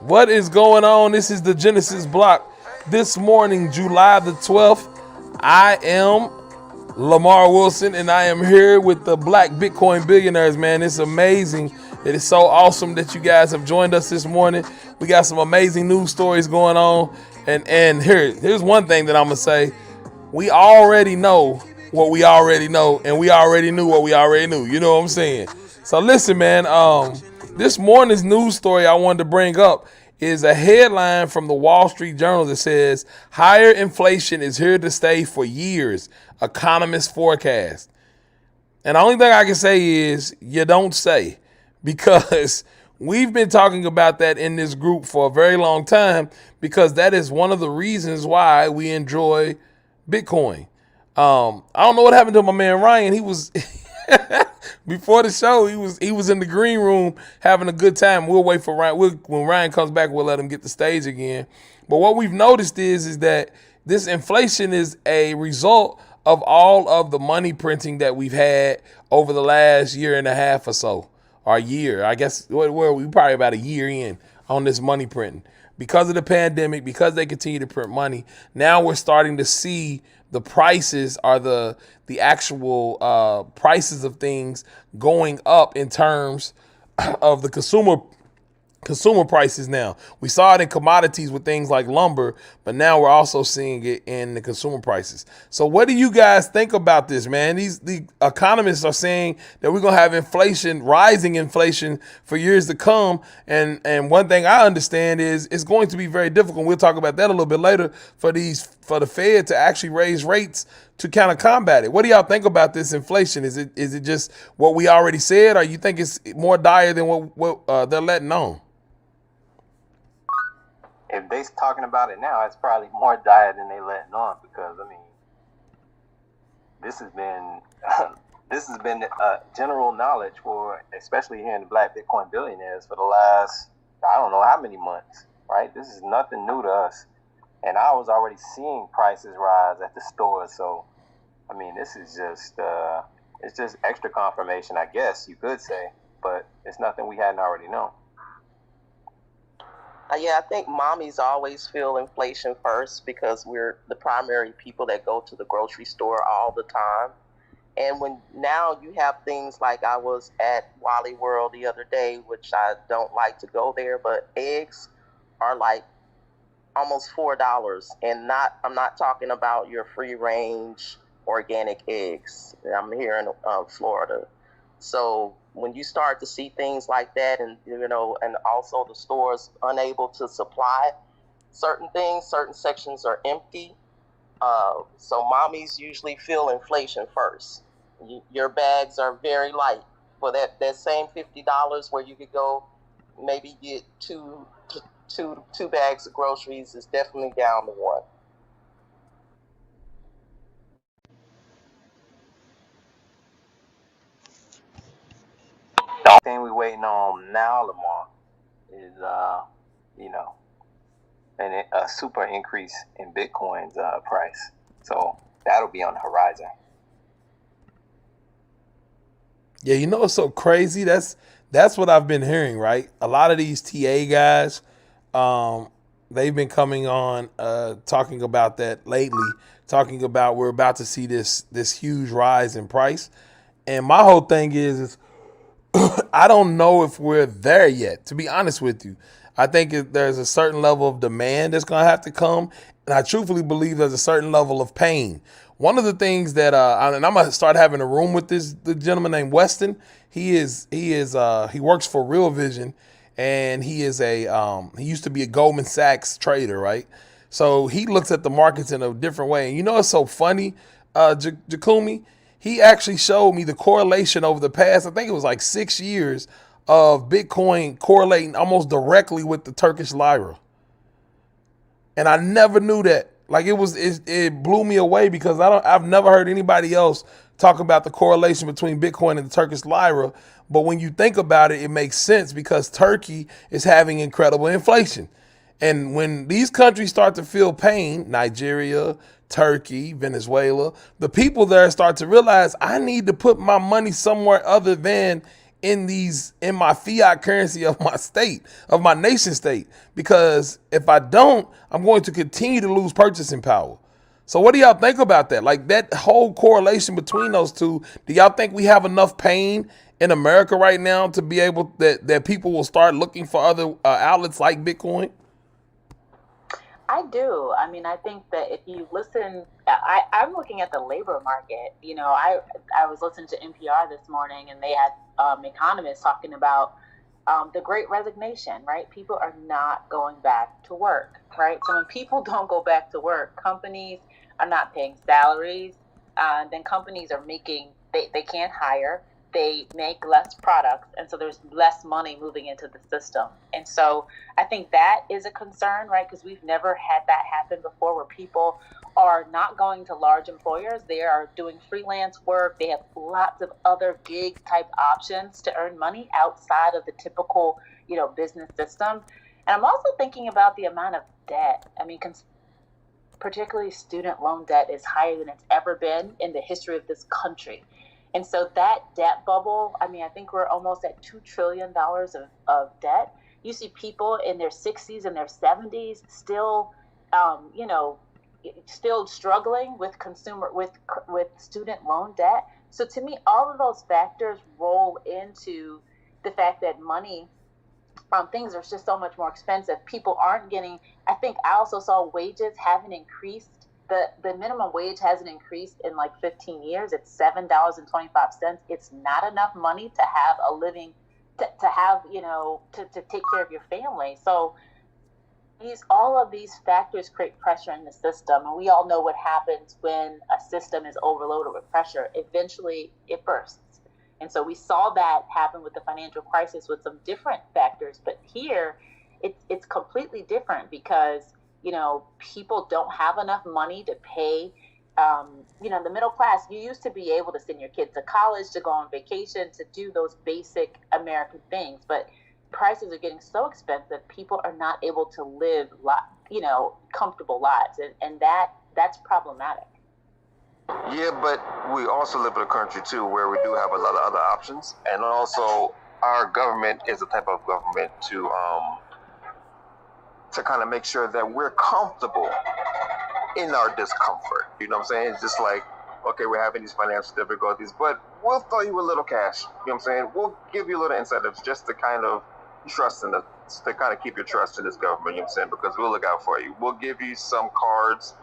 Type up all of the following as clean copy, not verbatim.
What is going on? This is the Genesis Block. This morning, July the 12th, I am Lamar Wilson, and I am here with the Black Bitcoin Billionaires, man. It's amazing. It is so awesome that you guys have joined us this morning. We got some amazing news stories going on. And here's one thing that I'm going to say. We already know what we already know, and we already knew what we already knew. You know what I'm saying? So listen, man, this morning's news story I wanted to bring up is a headline from the Wall Street Journal that says, higher inflation is here to stay for years, economists forecast. And the only thing I can say is, you don't say, because we've been talking about that in this group for a very long time, because that is one of the reasons why we enjoy Bitcoin. I don't know what happened to my man Ryan. He was before the show. He was in the green room having a good time. We'll wait for Ryan. When Ryan comes back, we'll let him get the stage again. But what we've noticed is that this inflation is a result of all of the money printing that we've had over the last year and a half or so, or a year. I guess where we probably about a year in on this money printing. Because of the pandemic, because they continue to print money, now we're starting to see the prices are the actual prices of things going up in terms of the consumer prices now. We saw it in commodities with things like lumber, but now we're also seeing it in the consumer prices. So what do you guys think about this, man? The economists are saying that we're going to have inflation, rising inflation for years to come. And one thing I understand is it's going to be very difficult. We'll talk about that a little bit later for the Fed to actually raise rates to kind of combat it. What do y'all think about this inflation? Is it just what we already said, or you think it's more dire than what they're letting on? If they're talking about it now, it's probably more dire than they letting on, because I mean, this has been general knowledge for, especially here in the Black Bitcoin Billionaires, for the last, I don't know how many months, right? This is nothing new to us, and I was already seeing prices rise at the stores. So, I mean, this is just it's just extra confirmation, I guess you could say, but it's nothing we hadn't already known. Yeah, I think mommies always feel inflation first because we're the primary people that go to the grocery store all the time. And when now you have things like, I was at Wally World the other day, which I don't like to go there, but eggs are like almost $4. And I'm not talking about your free range organic eggs. I'm here in Florida. So when you start to see things like that, and and also the stores unable to supply certain things, certain sections are empty. So mommies usually feel inflation first. Your bags are very light for that same $50 where you could go maybe get two bags of groceries is definitely down to one. The only thing we're waiting on now, Lamar, is a super increase in Bitcoin's price. So that'll be on the horizon. Yeah, you know what's so crazy? That's what I've been hearing, right? A lot of these TA guys, they've been coming on talking about that lately, talking about we're about to see this huge rise in price. And my whole thing is I don't know if we're there yet, to be honest with you. I think there's a certain level of demand that's going to have to come. And I truthfully believe there's a certain level of pain. One of the things that, and I'm going to start having a room with the gentleman named Weston. He works for Real Vision, and he used to be a Goldman Sachs trader, right? So he looks at the markets in a different way. And you know, it's so funny, Jakumi, he actually showed me the correlation over the past, I think it was like 6 years, of Bitcoin correlating almost directly with the Turkish lira. And I never knew that. Like it blew me away because I've never heard anybody else talk about the correlation between Bitcoin and the Turkish lira. But when you think about it, it makes sense because Turkey is having incredible inflation. And when these countries start to feel pain, Nigeria, Turkey, Venezuela, the people there start to realize I need to put my money somewhere other than in my fiat currency of my state, of my nation state, because if I don't, I'm going to continue to lose purchasing power. So what do y'all think about that? Like that whole correlation between those two, do y'all think we have enough pain in America right now to be able that people will start looking for other outlets like Bitcoin? I do. I mean, I think that if you listen, I'm looking at the labor market. You know, I was listening to NPR this morning, and they had economists talking about the Great Resignation. Right, people are not going back to work. Right, so when people don't go back to work, companies are not paying salaries. Then companies are making they can't hire. They make less products, and so there's less money moving into the system. And so I think that is a concern, right? Because we've never had that happen before, where people are not going to large employers. They are doing freelance work. They have lots of other gig type options to earn money outside of the typical, business system. And I'm also thinking about the amount of debt. I mean, particularly student loan debt is higher than it's ever been in the history of this country. And so that debt bubble, I mean, I think we're almost at $2 trillion of debt. You see people in their 60s and their 70s still, still struggling with with student loan debt. So to me, all of those factors roll into the fact that money, things are just so much more expensive. People aren't getting, I think I also saw wages haven't increased. The minimum wage hasn't increased in like 15 years. It's $7.25. It's not enough money to have a living, to have, to take care of your family. So all of these factors create pressure in the system. And we all know what happens when a system is overloaded with pressure. Eventually it bursts. And so we saw that happen with the financial crisis with some different factors. But here it's completely different because people don't have enough money to pay. The middle class, you used to be able to send your kids to college, to go on vacation, to do those basic American things. But prices are getting so expensive, people are not able to live, comfortable lives. And that's problematic. Yeah, but we also live in a country, too, where we do have a lot of other options. And also, our government is the type of government to kind of make sure that we're comfortable in our discomfort. You know what I'm saying? It's just like, okay, we're having these financial difficulties, but we'll throw you a little cash. You know what I'm saying? We'll give you a little incentives just to kind of trust to kind of keep your trust in this government. You know what I'm saying? Because we'll look out for you. We'll give you some cards,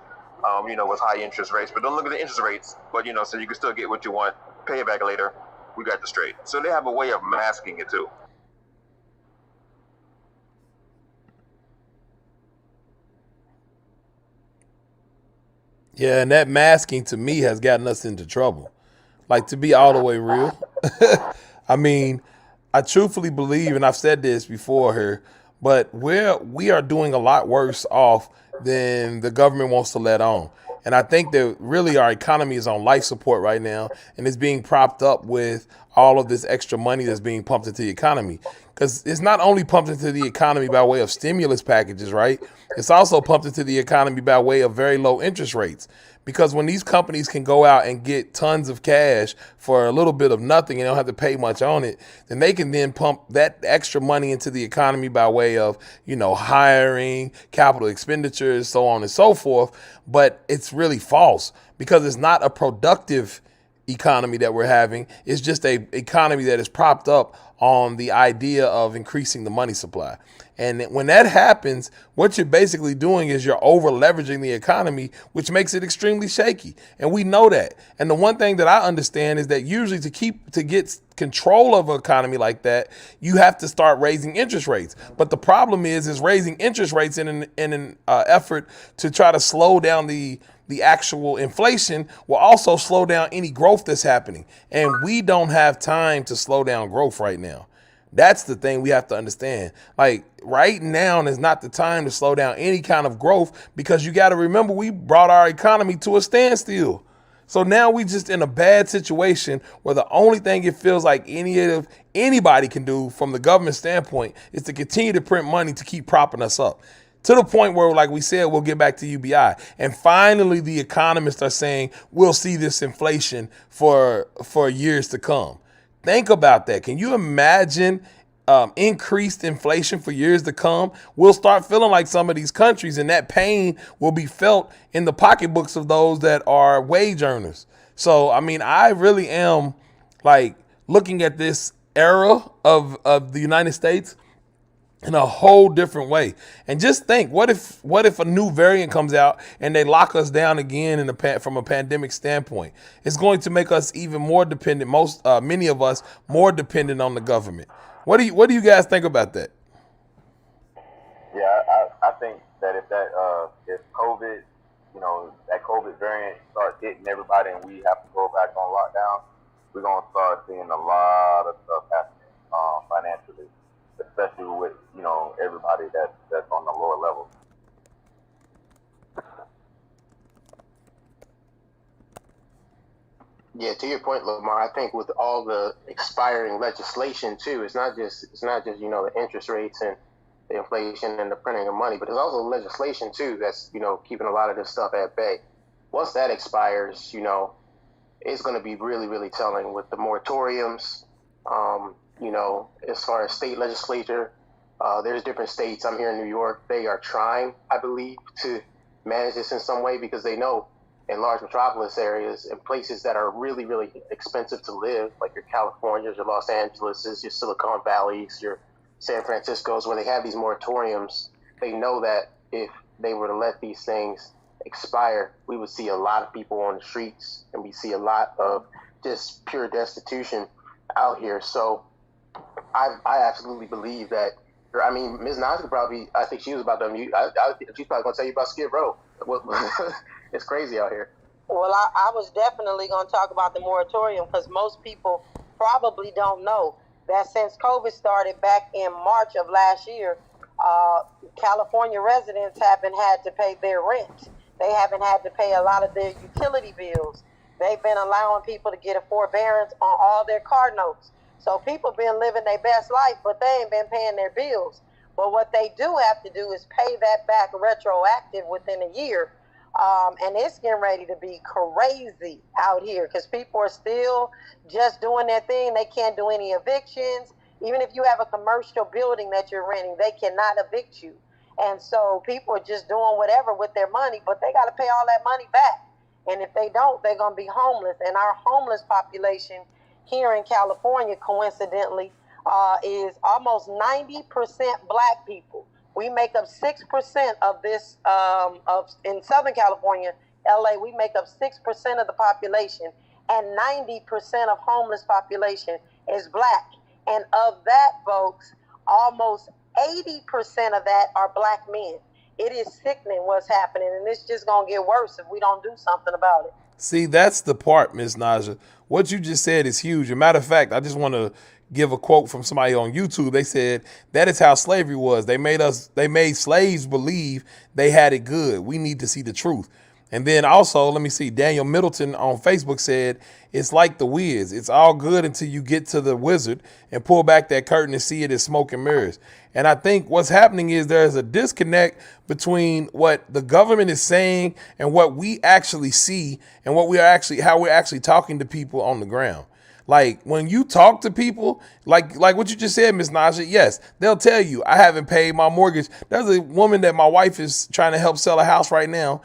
with high interest rates, but don't look at the interest rates. But, so you can still get what you want. Pay it back later. We got the straight. So they have a way of masking it too. Yeah, and that masking to me has gotten us into trouble. Like, to be all the way real. I mean, I truthfully believe, and I've said this before here, but we are doing a lot worse off than the government wants to let on. And I think that really our economy is on life support right now, and it's being propped up with all of this extra money that's being pumped into the economy. Because it's not only pumped into the economy by way of stimulus packages, right? It's also pumped into the economy by way of very low interest rates. Because when these companies can go out and get tons of cash for a little bit of nothing and don't have to pay much on it, then they can then pump that extra money into the economy by way of, hiring, capital expenditures, so on and so forth. But it's really false because it's not a productive economy that we're having. It's just a economy that is propped up on the idea of increasing the money supply. And when that happens, what you're basically doing is you're over leveraging the economy, which makes it extremely shaky. And we know that. And the one thing that I understand is that usually to get control of an economy like that, you have to start raising interest rates. But the problem is raising interest rates in an effort to try to slow down the actual inflation will also slow down any growth that's happening. And we don't have time to slow down growth right now. That's the thing we have to understand. Like, right now is not the time to slow down any kind of growth, because you got to remember we brought our economy to a standstill. So now we just in a bad situation where the only thing it feels like anybody can do from the government standpoint is to continue to print money to keep propping us up. To the point where, like we said, we'll get back to UBI. And finally, the economists are saying we'll see this inflation for years to come. Think about that. Can you imagine increased inflation for years to come? We'll start feeling like some of these countries, and that pain will be felt in the pocketbooks of those that are wage earners. So, I mean, I really am like looking at this era of the United States in a whole different way. And just think, what if a new variant comes out and they lock us down again from a pandemic standpoint? It's going to make us even more dependent. Many of us more dependent on the government. What do you guys think about that? Yeah, I think that if COVID, that COVID variant starts hitting everybody and we have to go back on lockdown, we're gonna start seeing a lot of stuff happening financially, especially with everybody that's on the lower level. Yeah, to your point, Lamar, I think with all the expiring legislation too, it's not just the interest rates and the inflation and the printing of money, but there's also legislation too that's keeping a lot of this stuff at bay. Once that expires, it's going to be really, really telling with the moratoriums. As far as state legislature, there's different states. I'm here in New York. They are trying, I believe, to manage this in some way because they know in large metropolis areas and places that are really, really expensive to live, like your Californias, your Los Angeleses, your Silicon Valleys, your San Franciscos, where they have these moratoriums, they know that if they were to let these things expire, we would see a lot of people on the streets and we see a lot of just pure destitution out here. So I absolutely believe that. I mean, Ms. Nas probably, I think she was about to unmute. She's probably going to tell you about Skid Row. It's crazy out here. Well, I was definitely going to talk about the moratorium because most people probably don't know that since COVID started back in March of last year, California residents haven't had to pay their rent. They haven't had to pay a lot of their utility bills. They've been allowing people to get a forbearance on all their car notes. So people been living their best life, but they ain't been paying their bills. But what they do have to do is pay that back retroactive within a year. And it's getting ready to be crazy out here because people are still just doing their thing. They can't do any evictions. Even if you have a commercial building that you're renting, they cannot evict you. And so people are just doing whatever with their money, but they got to pay all that money back. And if they don't, they're going to be homeless. And our homeless population here in California, coincidentally, is almost 90% black people. We make up 6% of this, in Southern California, LA, we make up 6% of the population, and 90% of homeless population is black. And of that, folks, almost 80% of that are black men. It is sickening what's happening, and it's just going to get worse if we don't do something about it. See, that's the part, Ms. Naja. What you just said is huge. As a matter of fact, I just want to give a quote from somebody on YouTube. They said that is how slavery was. They made slaves believe they had it good. We need to see the truth. And then also, let me see, Daniel Middleton on Facebook said, it's like the Wiz. It's all good until you get to the wizard and pull back that curtain and see it as smoke and mirrors. And I think what's happening is there's a disconnect between what the government is saying and what we actually see and how we're actually talking to people on the ground. Like when you talk to people, like what you just said, Ms. Naja, yes, they'll tell you, I haven't paid my mortgage. There's a woman that my wife is trying to help sell a house right now.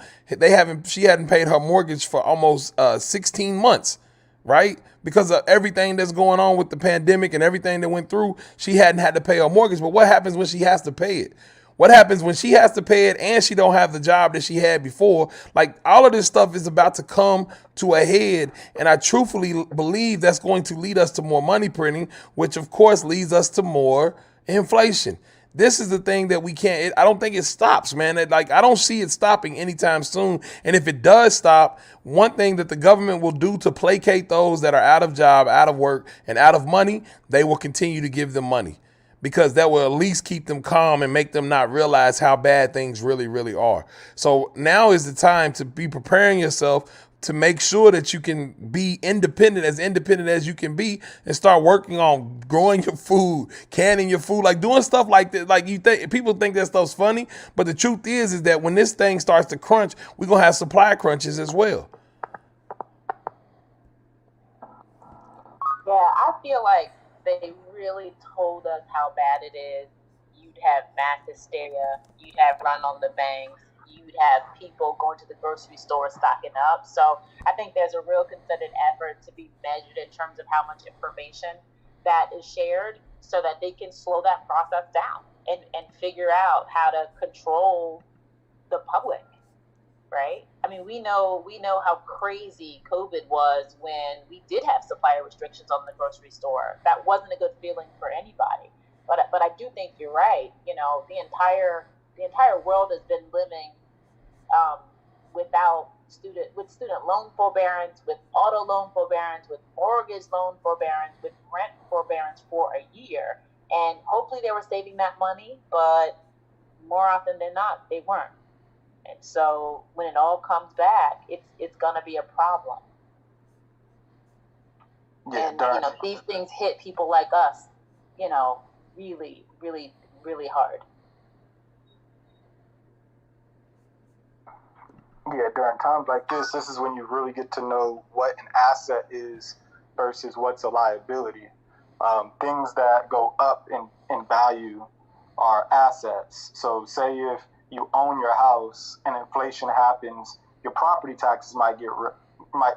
She hadn't paid her mortgage for almost 16 months, right? Because of everything that's going on with the pandemic and everything that went through, she hadn't had to pay her mortgage. But what happens when she has to pay it? What happens when she has to pay it and she don't have the job that she had before? Like all of this stuff is about to come to a head. And I truthfully believe that's going to lead us to more money printing, which of course leads us to more inflation. This is the thing that I don't think it stops, man. I don't see it stopping anytime soon. And if it does stop, one thing that the government will do to placate those that are out of job, out of work, and out of money, they will continue to give them money. Because that will at least keep them calm and make them not realize how bad things really, really are. So now is the time to be preparing yourself to make sure that you can be independent as you can be, and start working on growing your food, canning your food, like doing stuff like that. Like people think that stuff's funny, but the truth is that when this thing starts to crunch, we're going to have supply crunches as well. Yeah, I I feel like they really told us how bad it is. You'd have mass hysteria. You'd have run on the banks. You'd have people going to the grocery store stocking up. So I think there's a real concerted effort to be measured in terms of how much information that is shared so that they can slow that process down and figure out how to control the public, right? I mean, we know how crazy COVID was when we did have supplier restrictions on the grocery store. That wasn't a good feeling for anybody. But I do think you're right. You know, the entire world has been living with student loan forbearance, with auto loan forbearance, with mortgage loan forbearance, with rent forbearance for a year. And hopefully they were saving that money, but more often than not, they weren't. And so when it all comes back, it's gonna be a problem. Yeah, and you know, these things hit people like us, you know, really, really, really hard. Yeah, during times like this is when you really get to know what an asset is versus what's a liability. Things that go up in value are assets. So say if you own your house and inflation happens, your property taxes might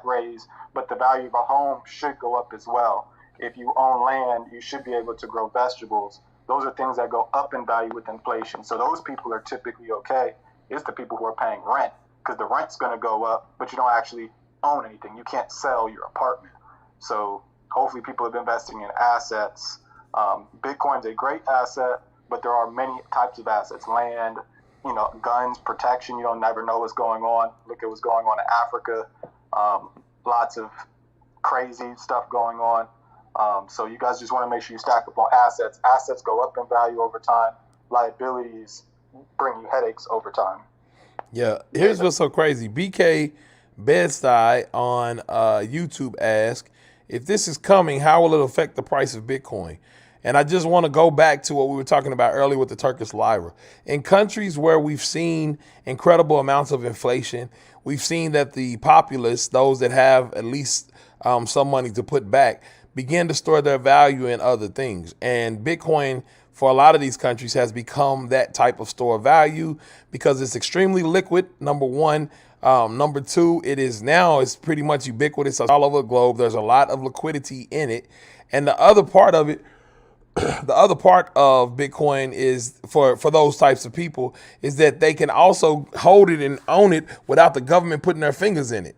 raise, but the value of a home should go up as well. If you own land, you should be able to grow vegetables. Those are things that go up in value with inflation. So those people are typically okay. It's the people who are paying rent, because the rent's going to go up, but you don't actually own anything. You can't sell your apartment. So hopefully people have been investing in assets. Bitcoin's a great asset, but there are many types of assets. Land, you know, guns, protection. You don't never know what's going on. Look at what's going on in Africa. Lots of crazy stuff going on. So you guys just want to make sure you stack up on assets. Assets go up in value over time. Liabilities bring you headaches over time. Yeah, here's what's so crazy. BK Bed-Stuy on YouTube asked, if this is coming, how will it affect the price of Bitcoin? And I just want to go back to what we were talking about earlier with the Turkish lira. In countries where we've seen incredible amounts of inflation, we've seen that the populace, those that have at least some money to put back, begin to store their value in other things. And Bitcoin, for a lot of these countries, has become that type of store of value because it's extremely liquid, number one. Number two, it's pretty much ubiquitous all over the globe. There's a lot of liquidity in it. And the other part of it, the other part of Bitcoin is for those types of people is that they can also hold it and own it without the government putting their fingers in it.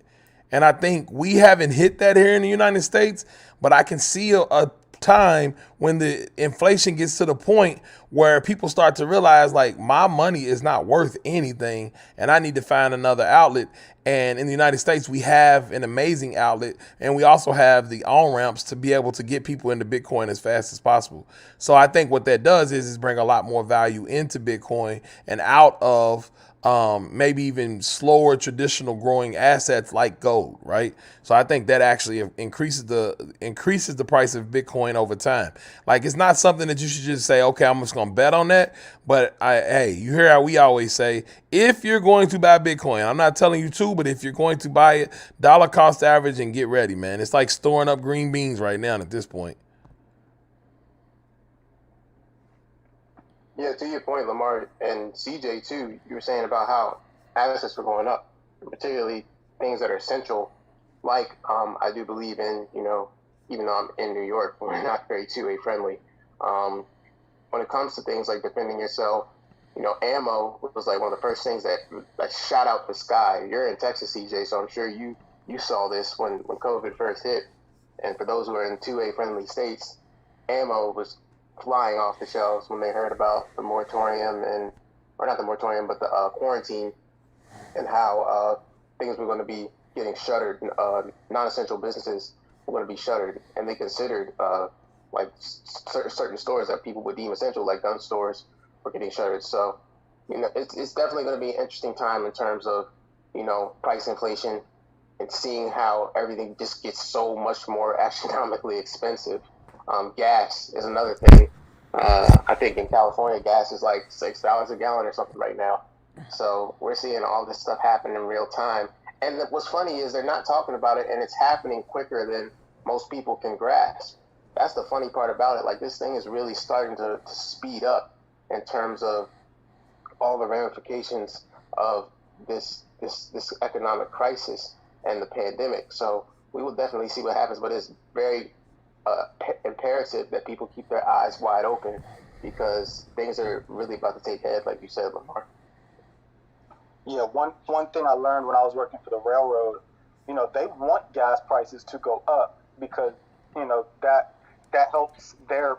And I think we haven't hit that here in the United States, but I can see a time when the inflation gets to the point where people start to realize, like, my money is not worth anything and I need to find another outlet. And in the United States, we have an amazing outlet, and we also have the on-ramps to be able to get people into Bitcoin as fast as possible. So I think what that does is bring a lot more value into Bitcoin and out of maybe even slower traditional growing assets like gold, right? So I think that actually increases the price of Bitcoin over time. Like, it's not something that you should just say, okay, I'm just gonna bet on that. But hey, you hear how we always say, if you're going to buy Bitcoin, I'm not telling you to, but if you're going to buy it, dollar cost average and get ready, man. It's like storing up green beans right now at this point. Yeah, to your point, Lamar and CJ too, you were saying about how assets were going up, particularly things that are essential, like I do believe in, you know, even though I'm in New York, we're not very 2A friendly. When it comes to things like defending yourself, you know, ammo was like one of the first things that shot out the sky. You're in Texas, CJ, so I'm sure you saw this when COVID first hit. And for those who are in 2A friendly states, ammo was flying off the shelves when they heard about the moratorium or not the moratorium, but the quarantine, and how things were going to be getting shuttered. Non-essential businesses were going to be shuttered, and they considered like certain stores that people would deem essential, like gun stores, were getting shuttered. So, you know, it's definitely going to be an interesting time in terms of, you know, price inflation and seeing how everything just gets so much more astronomically expensive. Gas is another thing. I think in California, gas is like $6 a gallon or something right now. So we're seeing all this stuff happen in real time. And what's funny is they're not talking about it, and it's happening quicker than most people can grasp. That's the funny part about it. Like, this thing is really starting to speed up in terms of all the ramifications of this economic crisis and the pandemic. So we will definitely see what happens, but it's very imperative that people keep their eyes wide open, because things are really about to take head, like you said, Lamar. Yeah, one thing I learned when I was working for the railroad, you know, they want gas prices to go up because, you know, that helps their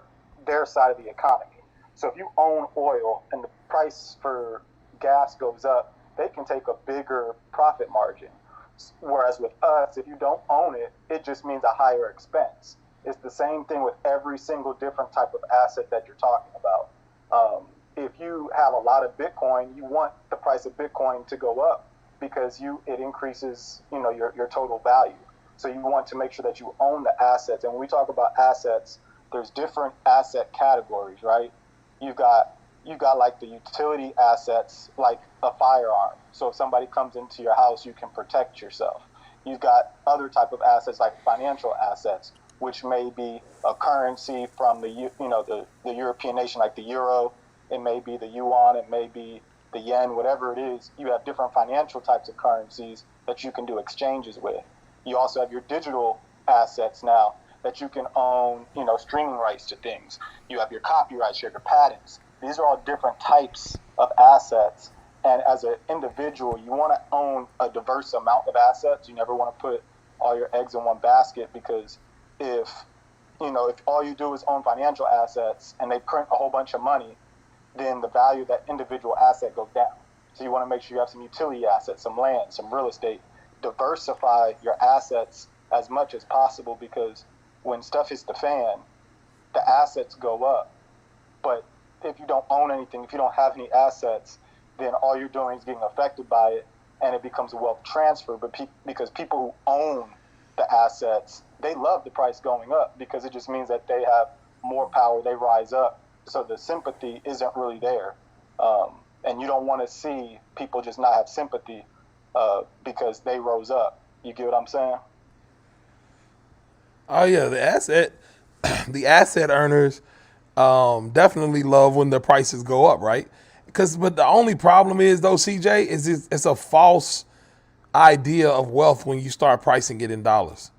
side of the economy. So if you own oil and the price for gas goes up, they can take a bigger profit margin. Whereas with us, if you don't own it, it just means a higher expense. It's the same thing with every single different type of asset that you're talking about. If you have a lot of Bitcoin, you want the price of Bitcoin to go up because it increases, you know, your total value. So you want to make sure that you own the assets. And when we talk about assets, there's different asset categories, right? You've got like the utility assets, like a firearm. So if somebody comes into your house, you can protect yourself. You've got other type of assets like financial assets, which may be a currency from the European nation, like the euro. It may be the yuan, it may be the yen, whatever it is. You have different financial types of currencies that you can do exchanges with. You also have your digital assets now that you can own, you know, streaming rights to things. You have your copyrights, your patents. These are all different types of assets. And as an individual, you want to own a diverse amount of assets. You never want to put all your eggs in one basket, because if all you do is own financial assets and they print a whole bunch of money, then the value of that individual asset goes down. So you want to make sure you have some utility assets, some land, some real estate. Diversify your assets as much as possible, because when stuff hits the fan, the assets go up. But if you don't own anything, if you don't have any assets, then all you're doing is getting affected by it, and it becomes a wealth transfer. But because people who own the assets, they love the price going up, because it just means that they have more power, they rise up. So the sympathy isn't really there. And you don't want to see people just not have sympathy because they rose up. You get what I'm saying? Oh yeah, the asset earners definitely love when the prices go up, right? But the only problem is though, CJ, is it's a false idea of wealth when you start pricing it in dollars,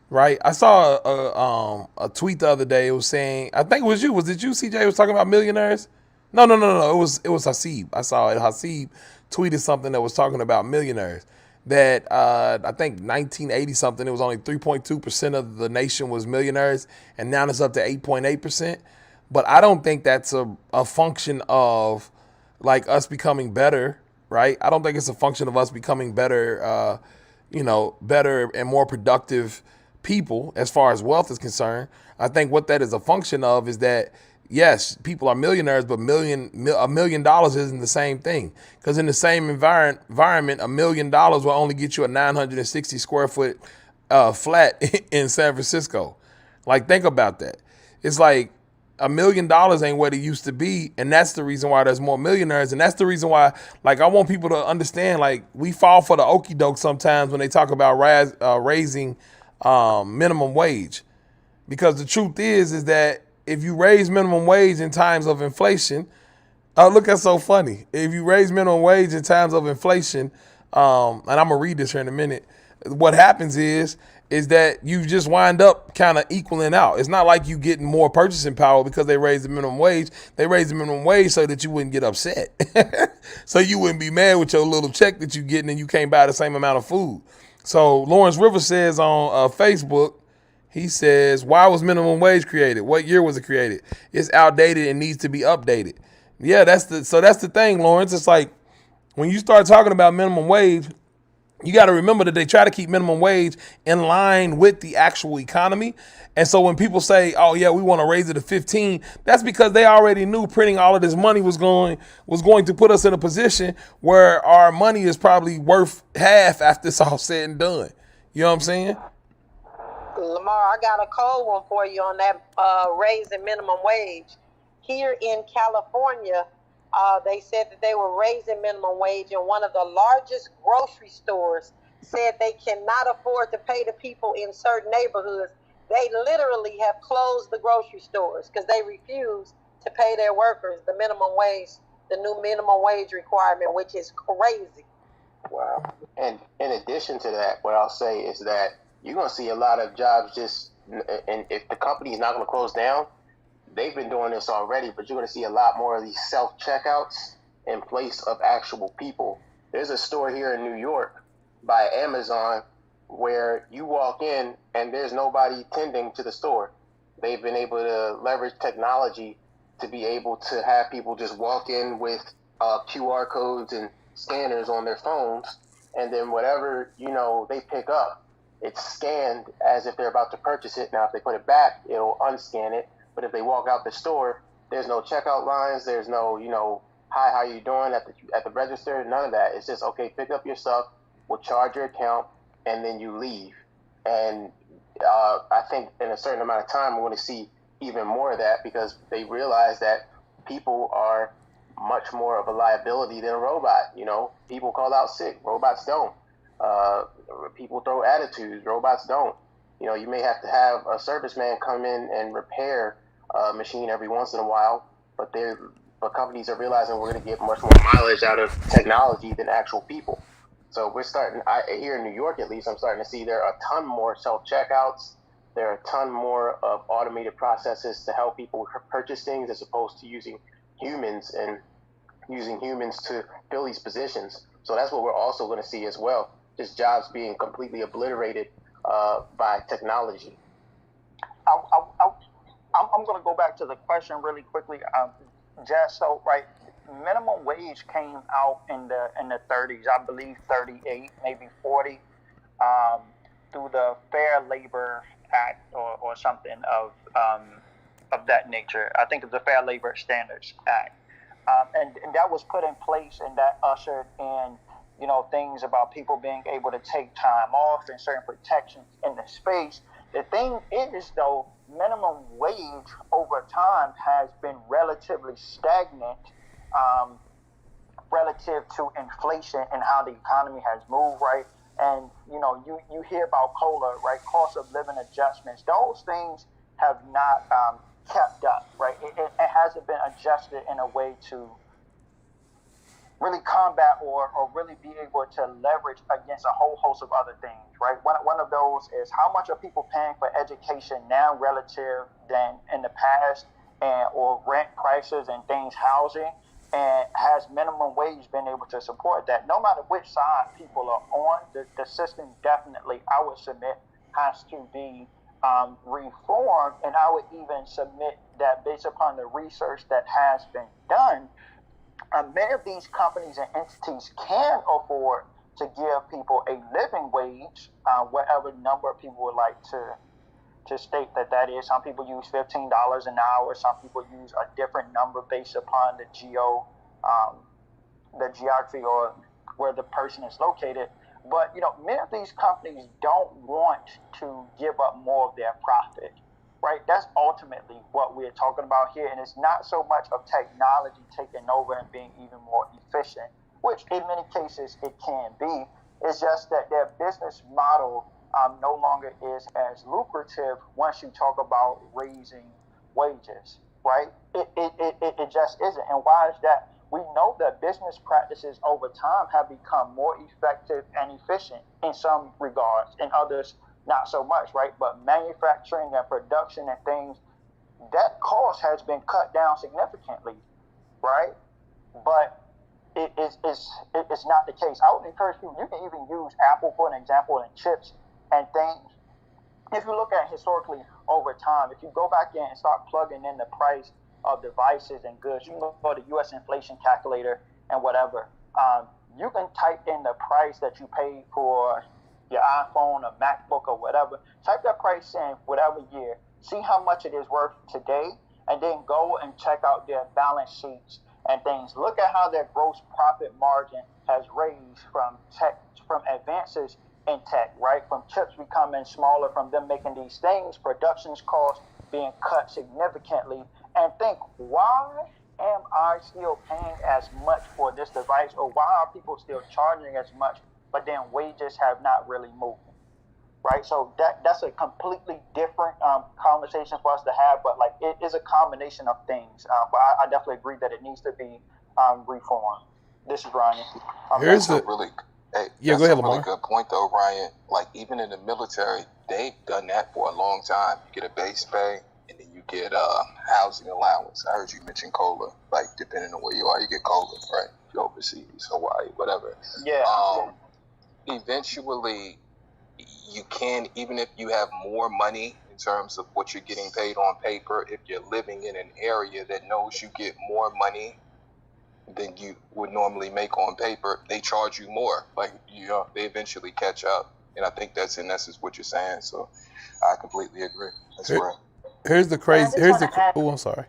right? I saw a tweet the other day. It was saying, I think it was you. Was it you, CJ? Was talking about millionaires? No. It was Hasib. I saw it. Hasib tweeted something that was talking about millionaires. That I think 1980 something, it was only 3.2% of the nation was millionaires, and now it's up to 8.8%. But I don't think that's a function of like us becoming better, right? I don't think it's a function of us becoming better, better and more productive people as far as wealth is concerned. I think what that is a function of is that, yes, people are millionaires, but $1 million isn't the same thing. Because in the same environment, $1 million will only get you a 960 square foot flat in San Francisco. Like, think about that. It's like $1 million ain't what it used to be, and that's the reason why there's more millionaires, and that's the reason why, like, I want people to understand, like, we fall for the okie doke sometimes when they talk about raising minimum wage, because the truth is that if you raise minimum wage in times of inflation, look, that's so funny. If you raise minimum wage in times of inflation, and I'm gonna read this here in a minute, what happens is that you just wind up kind of equaling out. It's not like you getting more purchasing power because they raised the minimum wage. They raised the minimum wage so that you wouldn't get upset. So you wouldn't be mad with your little check that you getting and you can't buy the same amount of food. So Lawrence Rivers says on Facebook, he says, why was minimum wage created? What year was it created? It's outdated and needs to be updated. Yeah, that's the thing, Lawrence. It's like when you start talking about minimum wage, you got to remember that they try to keep minimum wage in line with the actual economy. And so when people say, oh yeah, we want to raise it to 15, that's because they already knew printing all of this money was going to put us in a position where our money is probably worth half after it's all said and done. You know what I'm saying? Lamar, I got a cold one for you on that raising minimum wage. Here in California, they said that they were raising minimum wage, and one of the largest grocery stores said they cannot afford to pay the people in certain neighborhoods They literally have closed the grocery stores because they refuse to pay their workers the minimum wage, the new minimum wage requirement, which is crazy. Wow. And in addition to that, what I'll say is that you're going to see a lot of jobs just, and if the company is not going to close down, they've been doing this already, but you're going to see a lot more of these self-checkouts in place of actual people. There's a store here in New York by Amazon where you walk in and there's nobody tending to the store. They've been able to leverage technology to be able to have people just walk in with QR codes and scanners on their phones, and then whatever they pick up, it's scanned as if they're about to purchase it. Now, if they put it back, it'll unscan it. But if they walk out the store, there's no checkout lines. There's no, hi, how you doing at the register? None of that. It's just, okay, pick up your stuff. We'll charge your account, and then you leave. And I think in a certain amount of time, we're going to see even more of that because they realize that people are much more of a liability than a robot. People call out sick, robots don't. People throw attitudes, robots don't. You may have to have a serviceman come in and repair a machine every once in a while, but companies are realizing we're going to get much more mileage out of technology than actual people. So we're starting, here in New York at least, I'm starting to see there are a ton more self-checkouts. There are a ton more of automated processes to help people purchase things as opposed to using humans to fill these positions. So that's what we're also going to see as well, just jobs being completely obliterated by technology. I'm going to go back to the question really quickly, Jess. So, right, minimum wage came out in the 30s, I believe 38, maybe 40, through the Fair Labor Act or something of that nature. I think it's the Fair Labor Standards Act, and that was put in place, and that ushered in things about people being able to take time off and certain protections in the space. The thing is, though, minimum wage over time has been relatively stagnant relative to inflation and how the economy has moved, right? And, you hear about COLA, right? Cost of living adjustments. Those things have not kept up, right? It hasn't been adjusted in a way to really combat or really be able to leverage against a whole host of other things, right? One of those is how much are people paying for education now relative than in the past, or rent prices and things, housing, and has minimum wage been able to support that? No matter which side people are on, the system definitely, I would submit, has to be reformed, and I would even submit that based upon the research that has been done, many of these companies and entities can afford to give people a living wage, whatever number of people would like to state that is. Some people use $15 an hour. Some people use a different number based upon the geography or where the person is located. But many of these companies don't want to give up more of their profit, right? That's ultimately what we're talking about here. And it's not so much of technology taking over and being even more efficient, which in many cases it can be. It's just that their business model no longer is as lucrative once you talk about raising wages, right? It just isn't. And why is that? We know that business practices over time have become more effective and efficient in some regards, in others not so much, right? But manufacturing and production and things, that cost has been cut down significantly, right? But it's not the case. I would encourage people, you can even use Apple for an example in chips and things. If you look at historically over time, if you go back in and start plugging in the price of devices and goods, you can go to the U.S. inflation calculator and whatever. You can type in the price that you paid for your iPhone or MacBook or whatever. Type that price in whatever year. See how much it is worth today, and then go and check out their balance sheets and things. Look at how their gross profit margin has raised from advances in tech, right? From chips becoming smaller, from them making these things, production's costs being cut significantly, and think, why am I still paying as much for this device, or why are people still charging as much, but then wages have not really moved? right? So that's a completely different conversation for us to have. But like it is a combination of things. But I definitely agree that it needs to be reformed. This is Ryan. Here's That's the a really, hey, yeah. Go that's a ahead, really Lamar. good point though, Ryan. Like even in the military, they've done that for a long time. You get a base pay, and then you get housing allowance. I heard you mention COLA. Like depending on where you are, you get COLA, right? If you're overseas, Hawaii, whatever. Yeah. Eventually, you can, even if you have more money in terms of what you're getting paid on paper, if you're living in an area that knows you get more money than you would normally make on paper, they charge you more. Like, they eventually catch up. And I think that's in essence what you're saying. So I completely agree. That's Here- right. Here's the And I crazy. just Here's want the. to add, Oh, I'm sorry.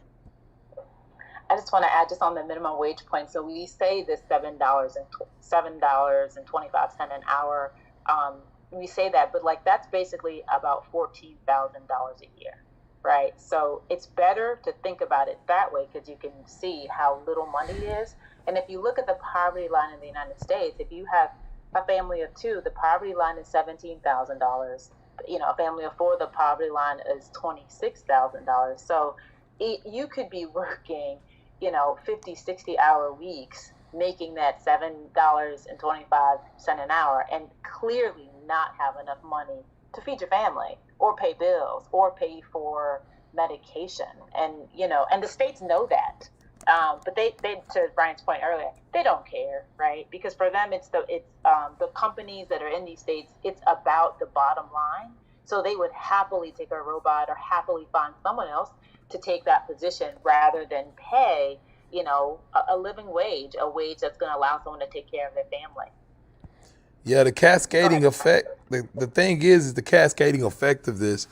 I just want to add just on the minimum wage point. So we say this $7.25 an hour. We say that, but like that's basically about $14,000 a year, right? So it's better to think about it that way because you can see how little money is. And if you look at the poverty line in the United States, if you have a family of two, the poverty line is $17,000. A family of four, the poverty line is $26,000. So you could be working 50, 60-hour weeks, making that $7.25 an hour, and clearly not have enough money to feed your family or pay bills or pay for medication. And the states know that. But they to Brian's point earlier, they don't care, right? Because for them, it's the companies that are in these states, it's about the bottom line. So they would happily take a robot or happily find someone else to take that position rather than pay, a living wage, a wage that's going to allow someone to take care of their family. Yeah, the cascading effect. The thing is the cascading effect of this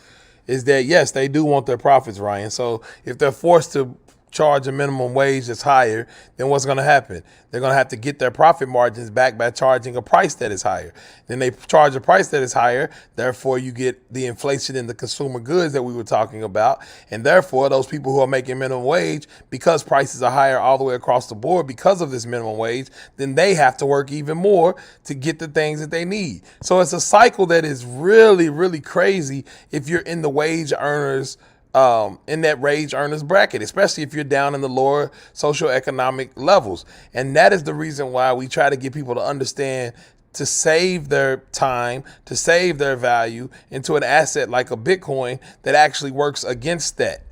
is that yes, they do want their profits, Ryan. So if they're forced to charge a minimum wage that's higher, then what's going to happen? They're going to have to get their profit margins back by charging a price that is higher. Then they charge a price that is higher. Therefore, you get the inflation in the consumer goods that we were talking about. And therefore, those people who are making minimum wage, because prices are higher all the way across the board because of this minimum wage, then they have to work even more to get the things that they need. So it's a cycle that is really, really crazy if you're in the wage earners in that wage earners bracket, especially if you're down in the lower socioeconomic levels. And that is the reason why we try to get people to understand to save their time, to save their value into an asset like a Bitcoin that actually works against that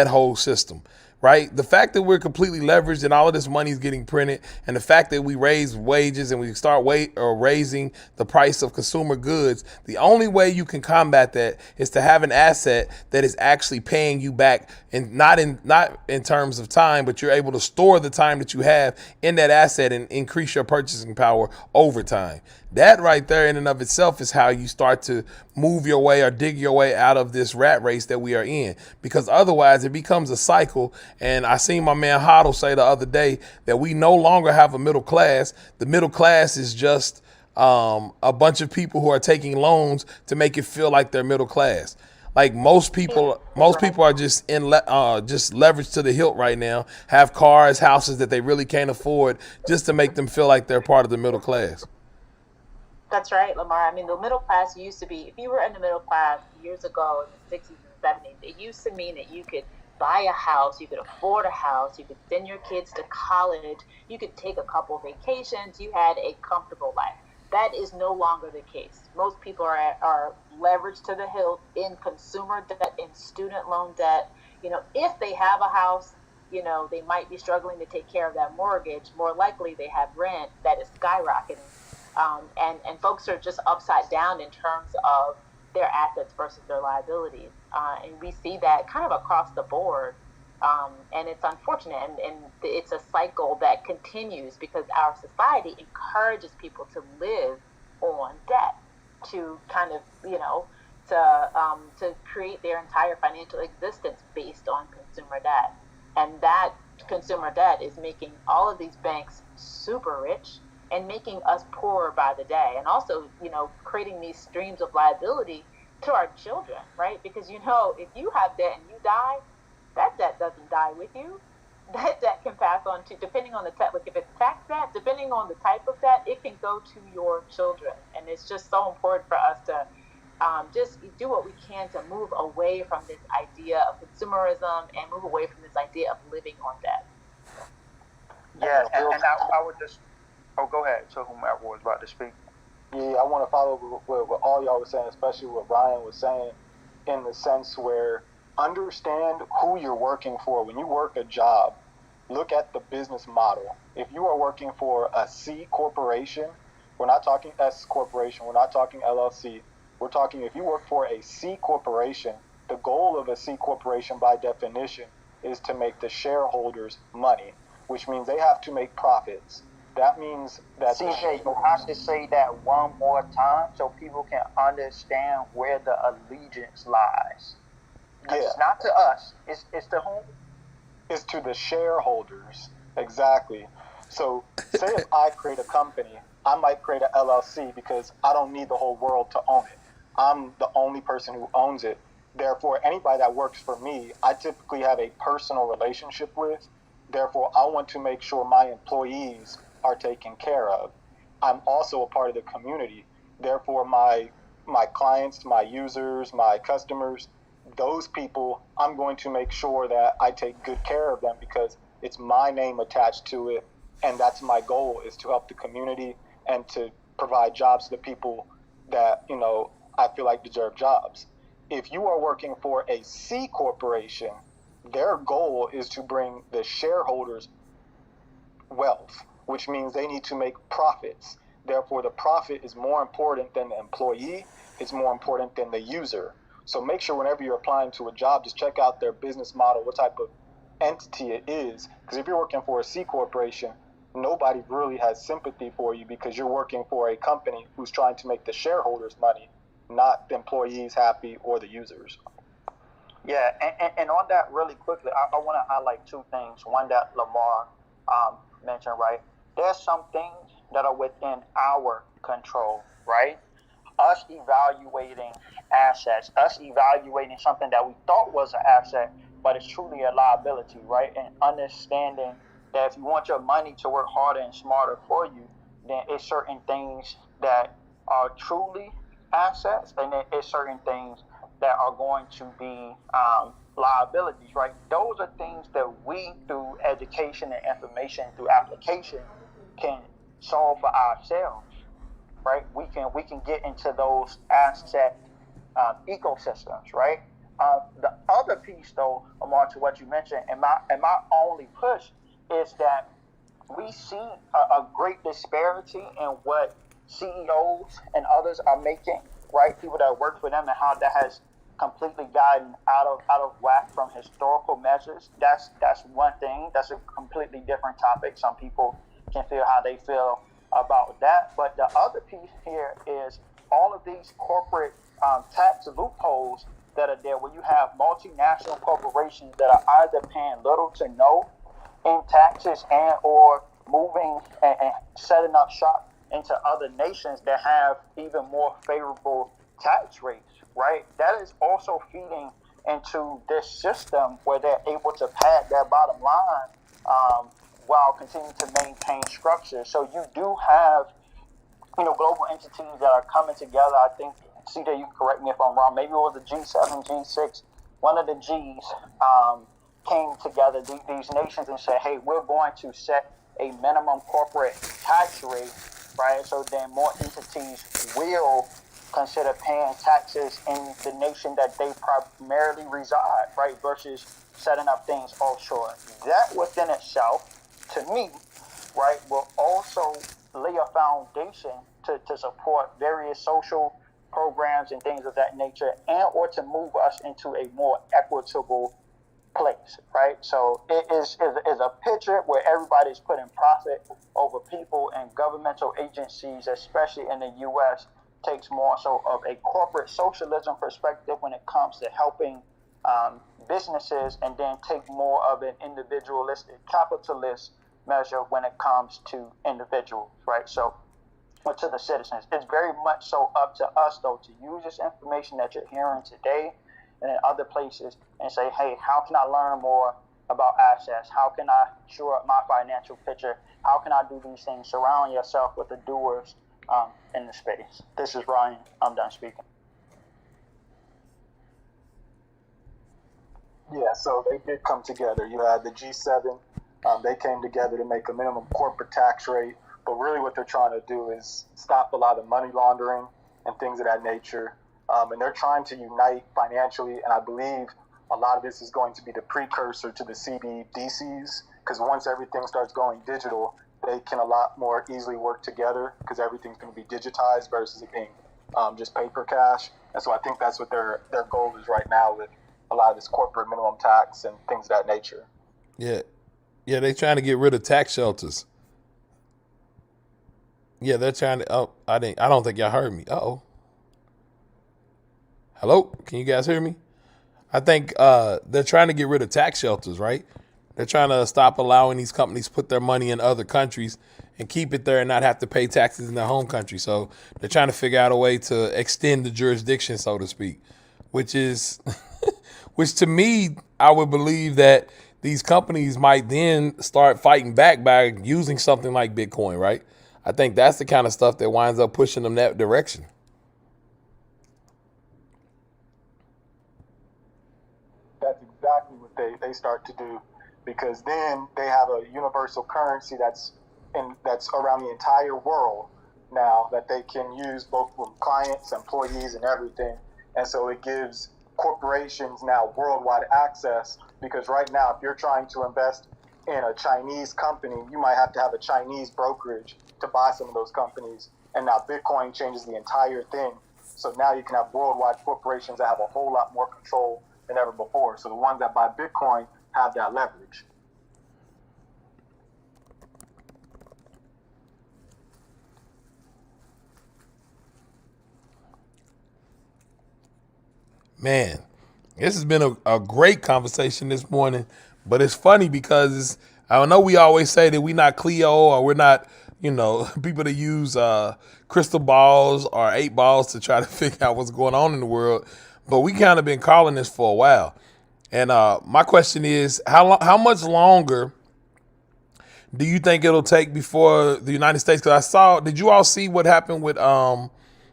whole system. Right? The fact that we're completely leveraged and all of this money is getting printed, and the fact that we raise wages and we start raising the price of consumer goods, the only way you can combat that is to have an asset that is actually paying you back, and not in terms of time, but you're able to store the time that you have in that asset and increase your purchasing power over time. That right there in and of itself is how you start to move your way or dig your way out of this rat race that we are in, because otherwise it becomes a cycle. And I seen my man Hoddle say the other day that we no longer have a middle class. The middle class is just a bunch of people who are taking loans to make it feel like they're middle class. Like most people are just just leveraged to the hilt right now, have cars, houses that they really can't afford just to make them feel like they're part of the middle class. That's right, Lamar. I mean, the middle class used to be, if you were in the middle class years ago in the 60s and 70s, it used to mean that you could buy a house, you could afford a house, you could send your kids to college, you could take a couple vacations, you had a comfortable life. That is no longer the case. Most people are leveraged to the hilt in consumer debt, in student loan debt. If they have a house, they might be struggling to take care of that mortgage. More likely they have rent that is skyrocketing. And folks are just upside down in terms of their assets versus their liabilities. And we see that kind of across the board. And it's unfortunate. And it's a cycle that continues because our society encourages people to live on debt, to kind of, to create their entire financial existence based on consumer debt. And that consumer debt is making all of these banks super rich and making us poorer by the day, and also, creating these streams of liability to our children, right? Because, if you have debt and you die, that debt doesn't die with you. That debt can pass on to, depending on the type, like if it's tax debt, depending on the type of debt, it can go to your children. And it's just so important for us to just do what we can to move away from this idea of consumerism and move away from this idea of living on debt. Yeah, and I would just, go ahead to whomever was about to speak. Yeah, I want to follow what all y'all was saying, especially what Ryan was saying, in the sense where understand who you're working for. When you work a job, look at the business model. If you are working for a C corporation, we're not talking S corporation, we're not talking LLC, we're talking if you work for a C corporation, the goal of a C corporation by definition is to make the shareholders money, which means they have to make profits. That means that CJ, you have to say that one more time so people can understand where the allegiance lies. Yeah. It's not to us. It's to whom? It's to the shareholders. Exactly. So say if I create a company, I might create an LLC because I don't need the whole world to own it. I'm the only person who owns it. Therefore, anybody that works for me, I typically have a personal relationship with. Therefore, I want to make sure my employees are taken care of. I'm also a part of the community. Therefore, my clients, my users, my customers, those people, I'm going to make sure that I take good care of them because it's my name attached to it. And that's my goal, is to help the community and to provide jobs to the people that, I feel like deserve jobs. If you are working for a C corporation, their goal is to bring the shareholders wealth, which means they need to make profits. Therefore, the profit is more important than the employee, it's more important than the user. So make sure whenever you're applying to a job, just check out their business model, what type of entity it is. Because if you're working for a C corporation, nobody really has sympathy for you because you're working for a company who's trying to make the shareholders money, not the employees happy or the users. Yeah, and on that really quickly, I want to highlight two things. One that Lamar mentioned, right? There's some things that are within our control, right? Us evaluating assets, us evaluating something that we thought was an asset, but it's truly a liability, right? And understanding that if you want your money to work harder and smarter for you, then it's certain things that are truly assets, and then it's certain things that are going to be liabilities, right? Those are things that we, through education and information, through application, can solve for ourselves, right? We can get into those asset ecosystems, right? The other piece, though, Amar, to what you mentioned, and my only push is that we see a great disparity in what CEOs and others are making, right? People that work for them, and how that has completely gotten out of whack from historical measures. That's one thing. That's a completely different topic. Some people can feel how they feel about that. But the other piece here is all of these corporate tax loopholes that are there, where you have multinational corporations that are either paying little to no in taxes and or moving and setting up shop into other nations that have even more favorable tax rates, right? That is also feeding into this system where they're able to pad their bottom line while continuing to maintain structure. So you do have, global entities that are coming together. I think, CJ, you can correct me if I'm wrong, maybe it was the G7, G6, one of the Gs came together, these nations, and said, hey, we're going to set a minimum corporate tax rate, right? So then more entities will consider paying taxes in the nation that they primarily reside, right? Versus setting up things offshore. That within itself, to me, right, will also lay a foundation to support various social programs and things of that nature, and or to move us into a more equitable place, right? So it is a picture where everybody's putting profit over people, and governmental agencies, especially in the U.S., takes more so of a corporate socialism perspective when it comes to helping businesses, and then take more of an individualistic capitalist measure when it comes to individuals, right? So, or to the citizens. It's very much so up to us, though, to use this information that you're hearing today and in other places and say, hey, how can I learn more about assets? How can I shore up my financial picture? How can I do these things? Surround yourself with the doers in the space. This is Ryan. I'm done speaking. Yeah, so they did come together. You had the G7. They came together to make a minimum corporate tax rate. But really what they're trying to do is stop a lot of money laundering and things of that nature. And they're trying to unite financially. And I believe a lot of this is going to be the precursor to the CBDCs, because once everything starts going digital, they can a lot more easily work together because everything's going to be digitized versus it being just paper cash. And so I think that's what their goal is right now with a lot of this corporate minimum tax and things of that nature. Yeah. Yeah, they're trying to get rid of tax shelters. Yeah, they're trying to. Oh, I don't think y'all heard me. Uh-oh. Hello? Can you guys hear me? I think they're trying to get rid of tax shelters, right? They're trying to stop allowing these companies put their money in other countries and keep it there and not have to pay taxes in their home country. So they're trying to figure out a way to extend the jurisdiction, so to speak, which is, which to me, I would believe that these companies might then start fighting back by using something like Bitcoin, right? I think that's the kind of stuff that winds up pushing them that direction. That's exactly what they start to do, because then they have a universal currency that's around the entire world now that they can use both from clients, employees, and everything. And so it gives corporations now worldwide access, because right now if you're trying to invest in a Chinese company, you might have to have a Chinese brokerage to buy some of those companies. And now Bitcoin changes the entire thing. So now you can have worldwide corporations that have a whole lot more control than ever before. So the ones that buy Bitcoin have that leverage. Man, this has been a great conversation this morning, but it's funny because I know we always say that we're not Cleo or we're not, people that use crystal balls or 8 balls to try to figure out what's going on in the world, but we kind of been calling this for a while. And my question is, how much longer do you think it'll take before the United States? Because did you all see what happened with,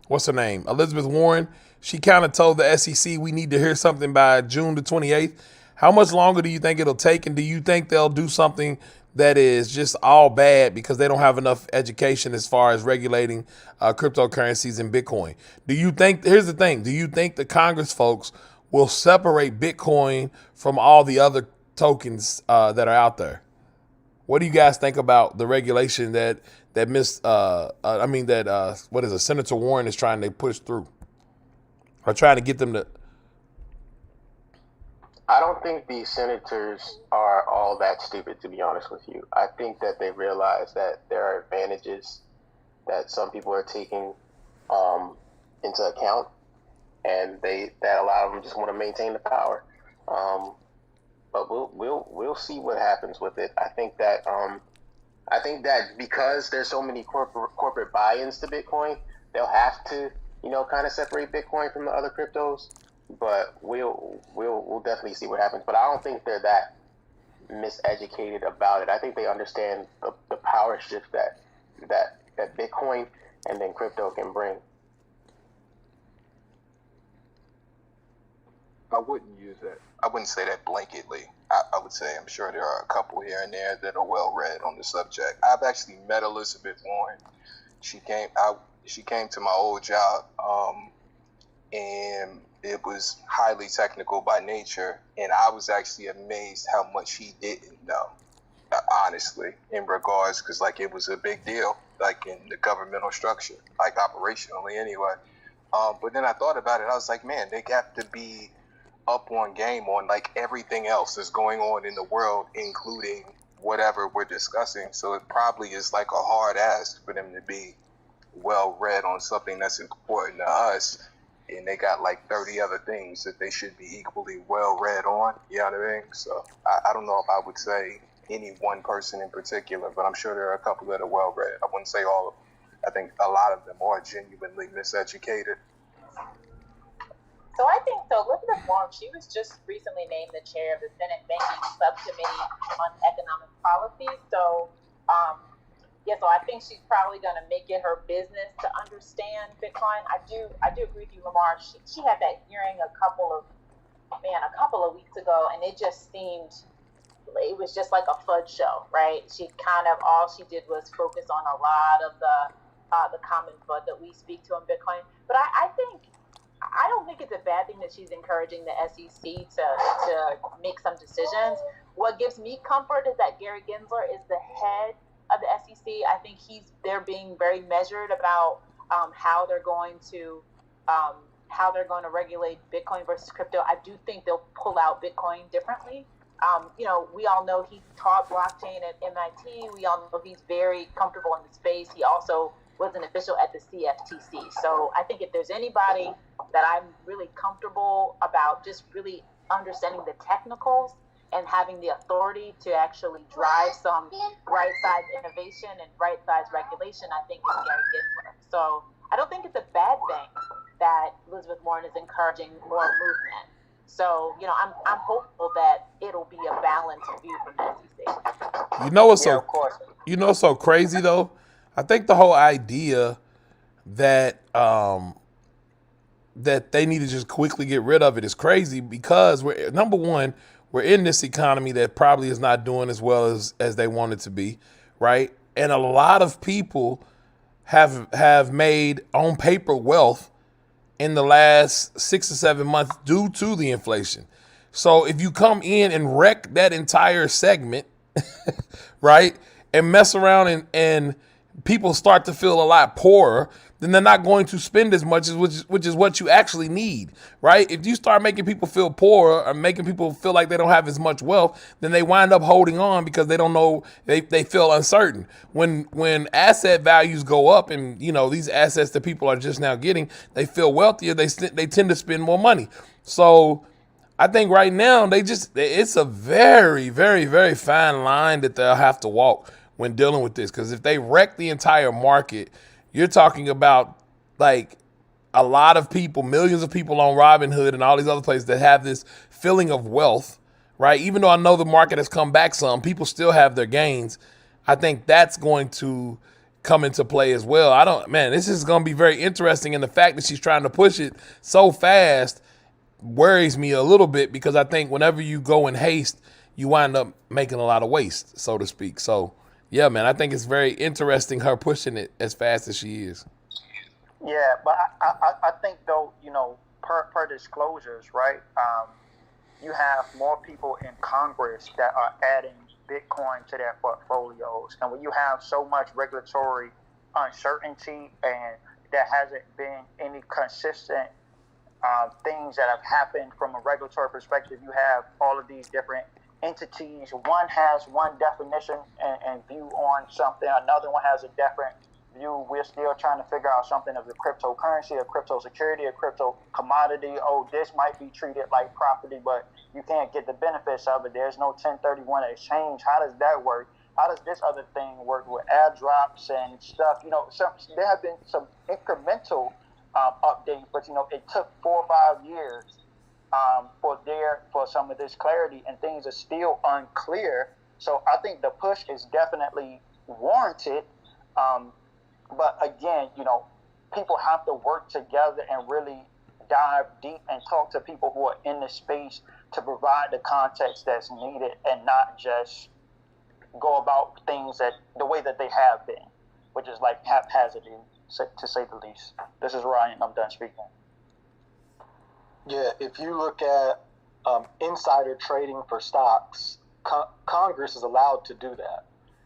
what's her name? Elizabeth Warren. She kind of told the SEC we need to hear something by June the 28th. How much longer do you think it'll take? And do you think they'll do something that is just all bad because they don't have enough education as far as regulating cryptocurrencies and Bitcoin? Here's the thing, do you think the Congress folks will separate Bitcoin from all the other tokens that are out there? What do you guys think about the regulation that Senator Warren is trying to push through? Or trying to get them to... I don't think these senators are all that stupid, to be honest with you. I think that they realize that there are advantages that some people are taking into account, and that a lot of them just want to maintain the power. But we'll see what happens with it. I think that because there's so many corporate buy-ins to Bitcoin, they'll have to kind of separate Bitcoin from the other cryptos. But we'll definitely see what happens. But I don't think they're that miseducated about it. I think they understand the power shift that Bitcoin and then crypto can bring. I wouldn't use that. I wouldn't say that blanketly. I would say I'm sure there are a couple here and there that are well read on the subject. I've actually met Elizabeth Warren. She came to my old job, and it was highly technical by nature, and I was actually amazed how much he didn't know, honestly, in regards, because it was a big deal, in the governmental structure, operationally anyway. But then I thought about it, I was like, man, they have to be up on game on everything else that's going on in the world, including whatever we're discussing. So it probably is a hard ask for them to be well read on something that's important to us, and they got 30 other things that they should be equally well read on. You know what I mean? So I don't know if I would say any one person in particular, but I'm sure there are a couple that are well read. I wouldn't say all of them. I think a lot of them are genuinely miseducated. So I think Elizabeth Warren, she was just recently named the chair of the Senate Banking Subcommittee on Economic Policy. So so I think she's probably going to make it her business to understand Bitcoin. I do agree with you, Lamar. She had that hearing a couple of man, a couple of weeks ago, and it just seemed, it was just like a FUD show, right? She kind of, all she did was focus on a lot of the common FUD that we speak to in Bitcoin. But I don't think it's a bad thing that she's encouraging the SEC to make some decisions. What gives me comfort is that Gary Gensler is the head of the SEC. I think they're being very measured about how they're going to regulate Bitcoin versus crypto. I do think they'll pull out Bitcoin differently. We all know he taught blockchain at MIT. We all know he's very comfortable in the space. He also was an official at the CFTC. So I think if there's anybody that I'm really comfortable about just really understanding the technicals and having the authority to actually drive some right-size innovation and right-size regulation, I think is Gary Gensler. So I don't think it's a bad thing that Elizabeth Warren is encouraging more movement. So, I'm hopeful that it'll be a balanced view from the SEC. You know what's so crazy though? I think the whole idea that that they need to just quickly get rid of it is crazy because number one, we're in this economy that probably is not doing as well as they want it to be, right? And a lot of people have made on paper wealth in the last 6 or 7 months due to the inflation. So if you come in and wreck that entire segment, right, and mess around and people start to feel a lot poorer, then they're not going to spend as much, which is what you actually need, right? If you start making people feel poorer or making people feel like they don't have as much wealth, then they wind up holding on because they don't know, they feel uncertain. When asset values go up and, these assets that people are just now getting, they feel wealthier, they tend to spend more money. So I think right now it's a very, very, very fine line that they'll have to walk when dealing with this. Because if they wreck the entire market, you're talking about like a lot of people, millions of people on Robinhood and all these other places that have this feeling of wealth, right? Even though I know the market has come back some, people still have their gains. I think that's going to come into play as well. This is going to be very interesting. And the fact that she's trying to push it so fast worries me a little bit because I think whenever you go in haste, you wind up making a lot of waste, so to speak. So yeah, man, I think it's very interesting her pushing it as fast as she is. Yeah, but I think though, per disclosures, right? You have more people in Congress that are adding Bitcoin to their portfolios, and when you have so much regulatory uncertainty and there hasn't been any consistent things that have happened from a regulatory perspective, you have all of these different entities. One has one definition and view on something. Another one has a different view. We're still trying to figure out something of a cryptocurrency, a crypto security, a crypto commodity. Oh, this might be treated like property, but you can't get the benefits of it. There's no 1031 exchange. How does that work? How does this other thing work with airdrops and stuff? There have been some incremental updates, but it took 4 or 5 years for some of this clarity, and things are still unclear. So I think the push is definitely warranted. But again, people have to work together and really dive deep and talk to people who are in the space to provide the context that's needed and not just go about things the way that they have been, which is like haphazardly, to say the least. This is Ryan. I'm done speaking. Yeah, if you look at insider trading for stocks, Congress is allowed to do that.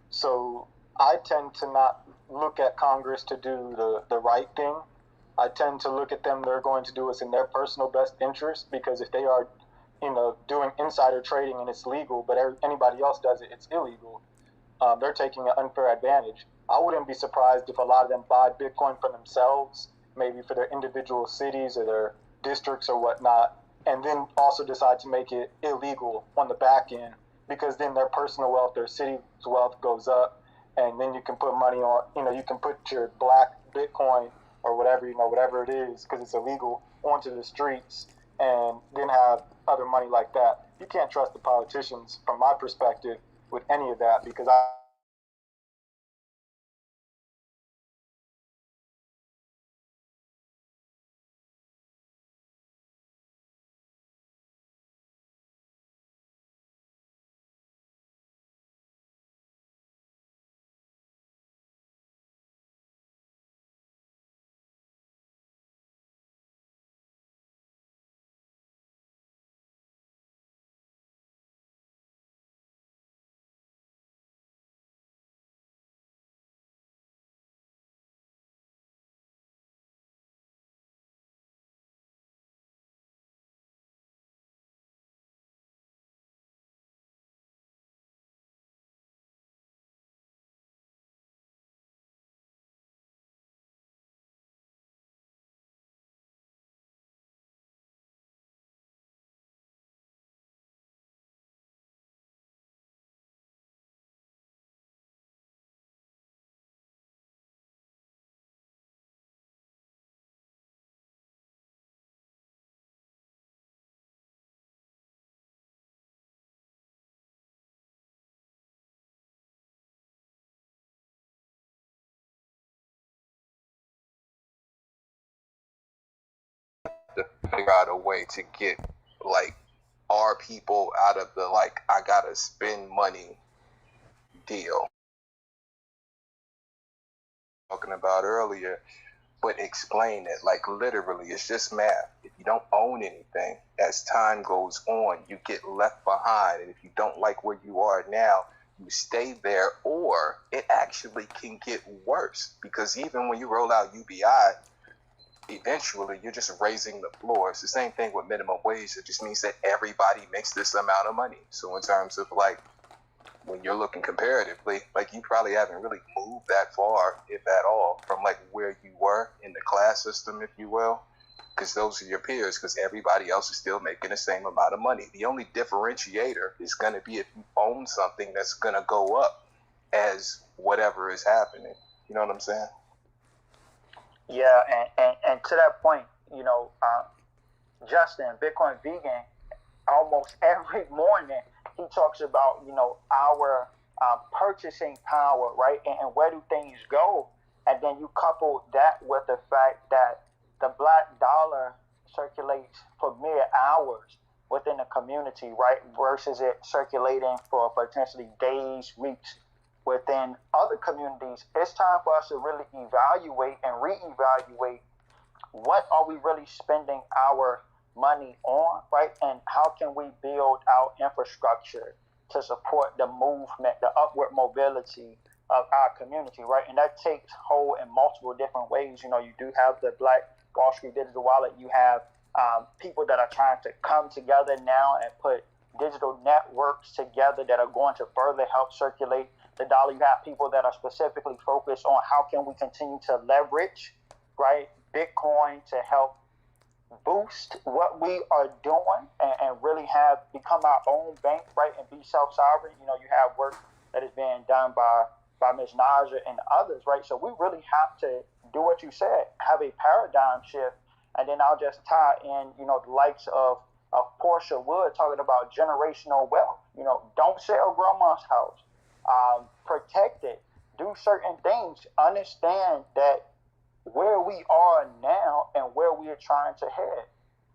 So I tend to not look at Congress to do the right thing. I tend to look at them, they're going to do what's in their personal best interest, because if they are, doing insider trading and it's legal, but anybody else does it, it's illegal, they're taking an unfair advantage. I wouldn't be surprised if a lot of them buy Bitcoin for themselves, maybe for their individual cities or their districts or whatnot, and then also decide to make it illegal on the back end, because then their personal wealth, their city's wealth goes up, and then you can put money on, you can put your black Bitcoin or whatever, whatever it is, because it's illegal, onto the streets, and then have other money like that. You can't trust the politicians, from my perspective, with any of that, because figure out a way to get like our people out of the like I gotta spend money deal talking about earlier, but explain it like literally it's just math. If you don't own anything, as time goes on, you get left behind, and if you don't like where you are now, you stay there, or it actually can get worse, because even when you roll out UBI, eventually you're just raising the floor. It's the same thing with minimum wage. It just means that everybody makes this amount of money. So in terms of like when you're looking comparatively, like you probably haven't really moved that far, if at all, from like where you were in the class system, if you will, because those are your peers, because everybody else is still making the same amount of money. The only differentiator is going to be if you own something that's going to go up as whatever is happening. You know what I'm saying? Yeah, and to that point, you know, Justin, Bitcoin Vegan, almost every morning he talks about, you know, our purchasing power, right? And where do things go? And then you couple that with the fact that the black dollar circulates for mere hours within the community, right? Versus it circulating for potentially days, weeks within other communities. It's time for us to really evaluate and reevaluate what are we really spending our money on, right? And how can we build out infrastructure to support the movement, the upward mobility of our community, right? And that takes hold in multiple different ways. You know, you do have the Black Wall Street Digital Wallet. You have people that are trying to come together now and put digital networks together that are going to further help circulate the dollar. You have people that are specifically focused on how can we continue to leverage, right, Bitcoin to help boost what we are doing and really have become our own bank, right, and be self-sovereign. You know, you have work that is being done by Ms. Naja and others, right? So we really have to do what you said, have a paradigm shift. And then I'll just tie in, you know, the likes of Portia Wood talking about generational wealth. You know, don't sell grandma's house. Protect it. Do certain things. Understand that where we are now and where we are trying to head.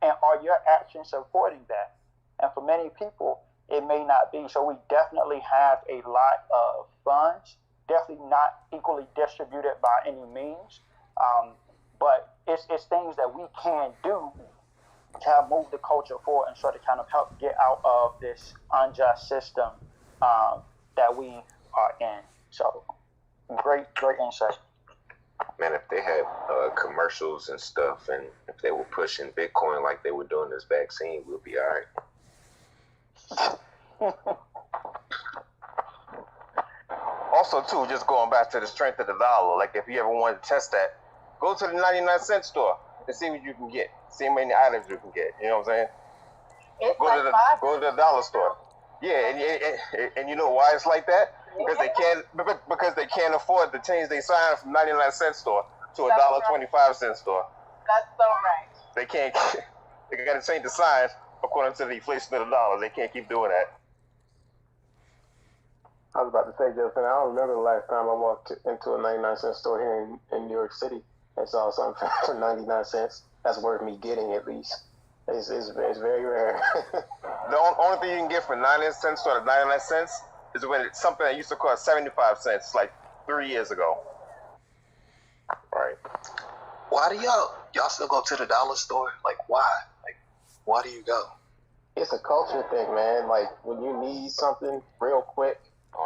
And are your actions supporting that? And for many people, it may not be. So we definitely have a lot of funds, definitely not equally distributed by any means. But it's things that we can do to help move the culture forward and sort of kind of help get out of this unjust system that we are in. So great insight. Man, if they had commercials and stuff, and if they were pushing Bitcoin like they were doing this vaccine, we'll be all right. Also, too, just going back to the strength of the dollar, like if you ever wanted to test that, go to the 99-cent store and see what you can get. See how many items you can get. You know what I'm saying? Go to the dollar store. Yeah, and you know why it's like that? Because they can't afford to change their sign from 99-cent store to a $1.25 store. That's so right. They can't. They got to change the sign according to the inflation of the dollar. They can't keep doing that. I was about to say, Justin, I don't remember the last time I walked into a 99-cent store here in New York City and saw something for 99 cents. That's worth me getting at least. It's very rare. The only thing you can get from 99 cents to 99 cents is when it's something that used to cost 75 cents like 3 years ago. Right. Why do y'all still go to the dollar store? Like, why? Like, why do you go? It's a culture thing, man. Like when you need something real quick,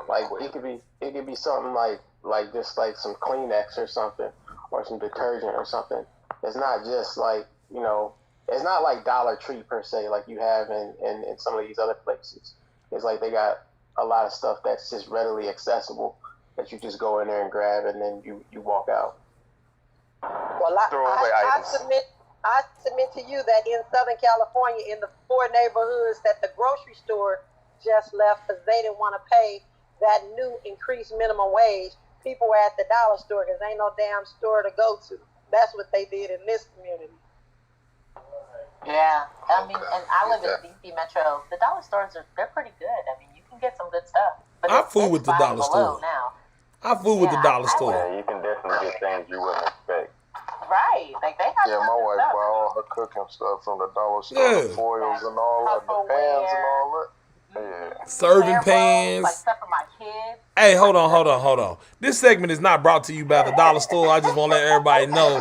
like it could be something like just like some Kleenex or something, or some detergent or something. It's not just like, you know, it's not like Dollar Tree per se, like you have in some of these other places. It's like they got a lot of stuff that's just readily accessible that you just go in there and grab and then you walk out. Well, I submit to you that in Southern California, in the 4 neighborhoods that the grocery store just left because they didn't want to pay that new increased minimum wage, people were at the dollar store because ain't no damn store to go to. That's what they did in this community. Yeah, I mean, and I live in DC Metro. The dollar stores they're pretty good. I mean, you can get some good stuff. But I fool with the dollar store. Now. I fool with the dollar store. Yeah, you can definitely get things you wouldn't expect. Right. Like they have Yeah, my good wife stuff. buy all her cooking stuff from the dollar store, Yeah. the foils and all that, the pans and all that. Yeah. Serving Hair rolls, pans. like stuff for my kids. Hey, hold on. This segment is not brought to you by the dollar store. I just want to let everybody know.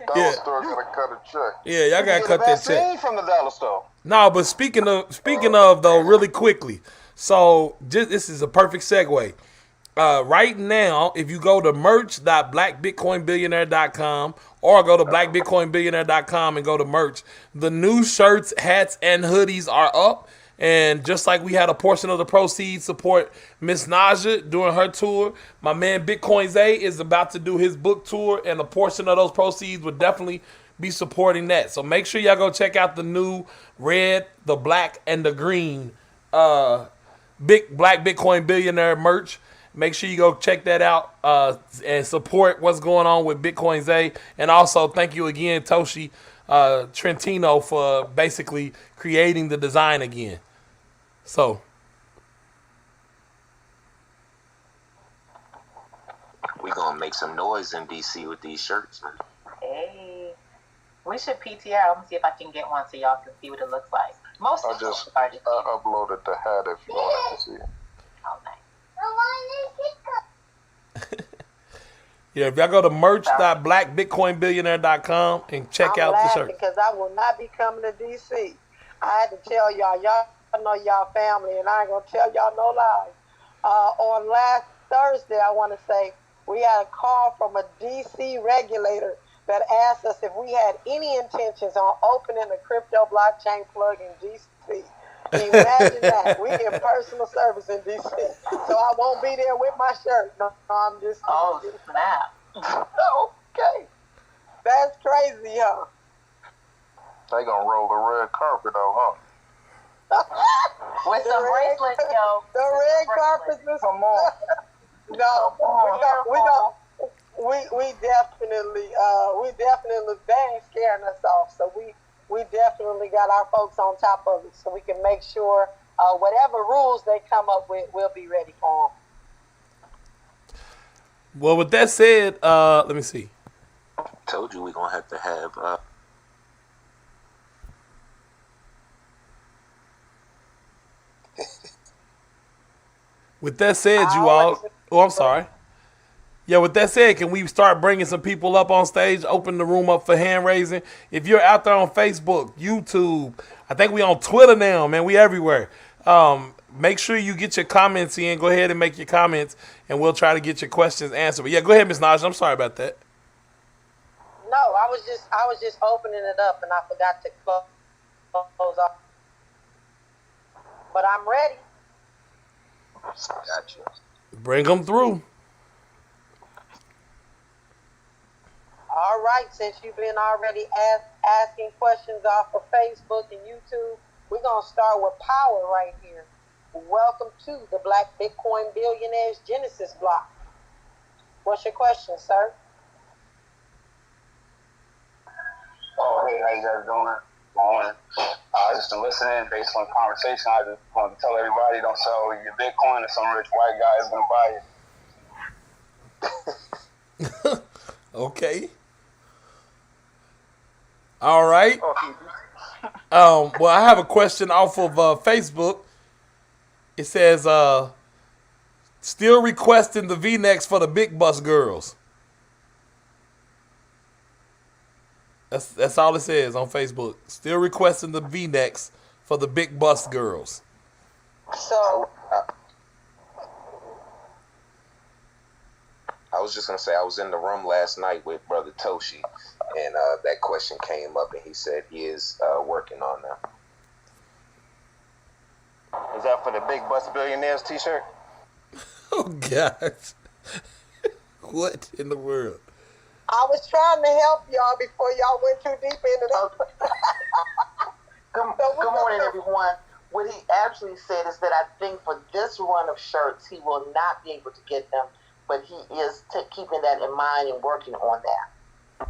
Dollar store gonna cut a check. Yeah, y'all gotta cut that check. Vaccine from the dollar store. No, but speaking of though, really quickly. So this is a perfect segue. Right now, if you go to merch.blackbitcoinbillionaire.com or go to blackbitcoinbillionaire.com and go to merch, the new shirts, hats, and hoodies are up. And just like we had a portion of the proceeds support Miss Naja during her tour, my man Bitcoin Zay is about to do his book tour, and a portion of those proceeds would definitely be supporting that. So make sure y'all go check out the new red, the black, and the green big Black Bitcoin Billionaire merch. Make sure you go check that out and support what's going on with Bitcoin Zay. And also thank you again, Toshi Trentino, for basically creating the design again. So We gonna make some noise in DC with these shirts, man. Hey, we should PTR. Let me see if I can get one so y'all can see what it looks like. Most I of them just are just uploaded the hat if you wanted to see it. oh, nice. yeah, if y'all go to merch.blackbitcoinbillionaire.com and check out the laughing shirt. because I will not be coming to DC. I had to tell y'all know y'all family, and I ain't gonna tell y'all no lies. On last Thursday, I want to say we had a call from a DC regulator that asked us if we had any intentions on opening a crypto blockchain plug in DC. Imagine that. We in personal service in DC. So I won't be there with my shirt. No, I'm just Oh, snap. okay. That's crazy, huh? They gonna roll the red carpet though, huh? With some bracelets, yo. The red carpet. Come on. No, we definitely they ain't scaring us off. So we definitely got our folks on top of it, so we can make sure whatever rules they come up with, we'll be ready for them. Well, with that said, let me see. Told you we gonna have to have. With that said, you all. Oh, I'm sorry. Yeah, with that said, can we start bringing some people up on stage, open the room up for hand raising? If you're out there on Facebook, YouTube, I think we on Twitter now, man. We everywhere. Make sure you get your comments in. Go ahead and make your comments, and we'll try to get your questions answered. But yeah, go ahead, Ms. Naja. I'm sorry about that. No, I was just opening it up, and I forgot to close off. But I'm ready. Gotcha. Bring them through. All right, since you've been already asking questions off of Facebook and YouTube, we're going to start with Power right here. Welcome to the Black Bitcoin Billionaires Genesis block. What's your question, sir? Oh, hey, how you guys doing? Morning. Just been listening based on the conversation. I just want to tell everybody, don't sell your Bitcoin to some rich white guy is going to buy it. Okay. All right. Well, I have a question off of Facebook. It says, still requesting the V-necks for the Big Bus girls. That's all it says on Facebook. Still requesting the V-necks for the Big Bus girls. So, I was just gonna say I was in the room last night with Brother Toshi, and that question came up, and he said he is working on that. Is that for the Big Bus Billionaires t-shirt? Oh, gosh. What in the world? I was trying to help y'all before y'all went too deep into that. Good morning, everyone. What he actually said is that I think for this run of shirts, he will not be able to get them, but he is keeping that in mind and working on that.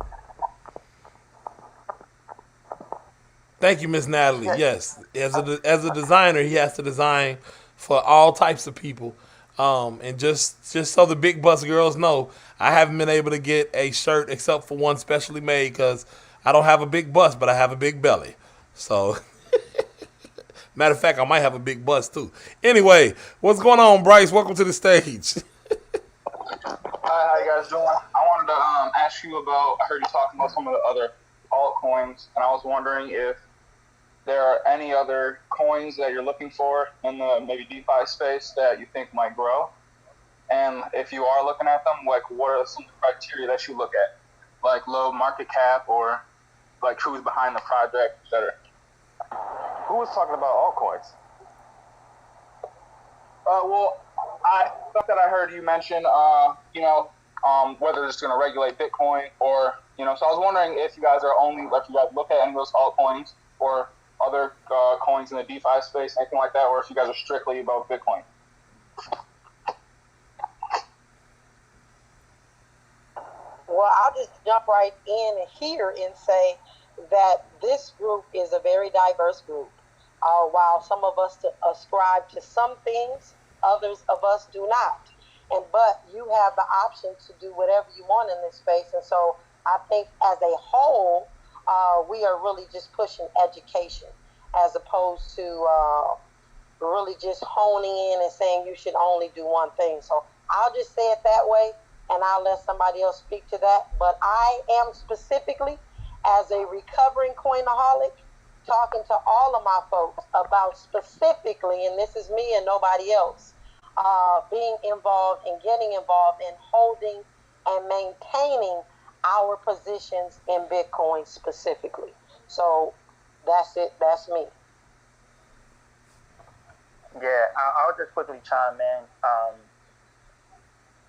Thank you, Miss Natalie. Yes, as a designer, he has to design for all types of people. And just so the big bus girls know, I haven't been able to get a shirt except for one specially made because I don't have a big bust, but I have a big belly. So, matter of fact, I might have a big bust too. Anyway, what's going on, Bryce? Welcome to the stage. Hi, how you guys doing? I wanted to ask you about, I heard you talking about some of the other altcoins, and I was wondering if there are any other coins that you're looking for in the maybe DeFi space that you think might grow. And if you are looking at them, like what are some of the criteria that you look at? Like low market cap or like who's behind the project, et cetera. Who was talking about altcoins? Well, I thought that I heard you mention, whether it's going to regulate Bitcoin or, so I was wondering if you guys are only, if you guys look at any of those altcoins or other coins in the DeFi space, anything like that, or if you guys are strictly about Bitcoin. Well, I'll just jump right in here and say that this group is a very diverse group. While some of us ascribe to some things, others of us do not. But you have the option to do whatever you want in this space. And so I think as a whole, we are really just pushing education as opposed to really just honing in and saying you should only do one thing. So I'll just say it that way, and I'll let somebody else speak to that. But I am specifically, as a recovering coinaholic, talking to all of my folks about specifically, and this is me and nobody else, being involved and getting involved in holding and maintaining our positions in Bitcoin specifically. So that's it. That's me. Yeah, I'll just quickly chime in.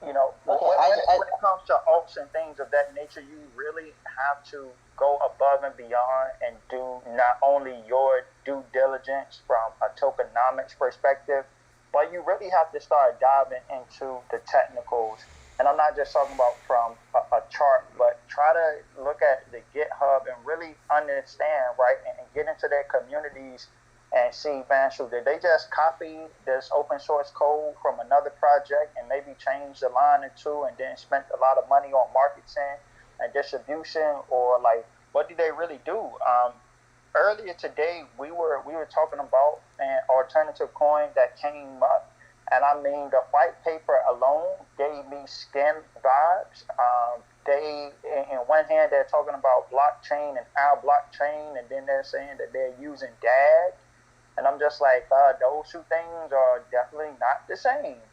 When it comes to alts and things of that nature, you really have to go above and beyond and do not only your due diligence from a tokenomics perspective, but you really have to start diving into the technicals. And I'm not just talking about from a chart, but try to look at the GitHub and really understand, right, and get into their communities and see, man, so did they just copy this open source code from another project and maybe change the line or two and then spent a lot of money on marketing and distribution, or like what did they really do? Earlier today, we were talking about an alternative coin that came up, and I mean the white paper alone gave me skin vibes. They, in one hand, they're talking about blockchain and our blockchain, and then they're saying that they're using DAG. And I'm just like, those two things are definitely not the same,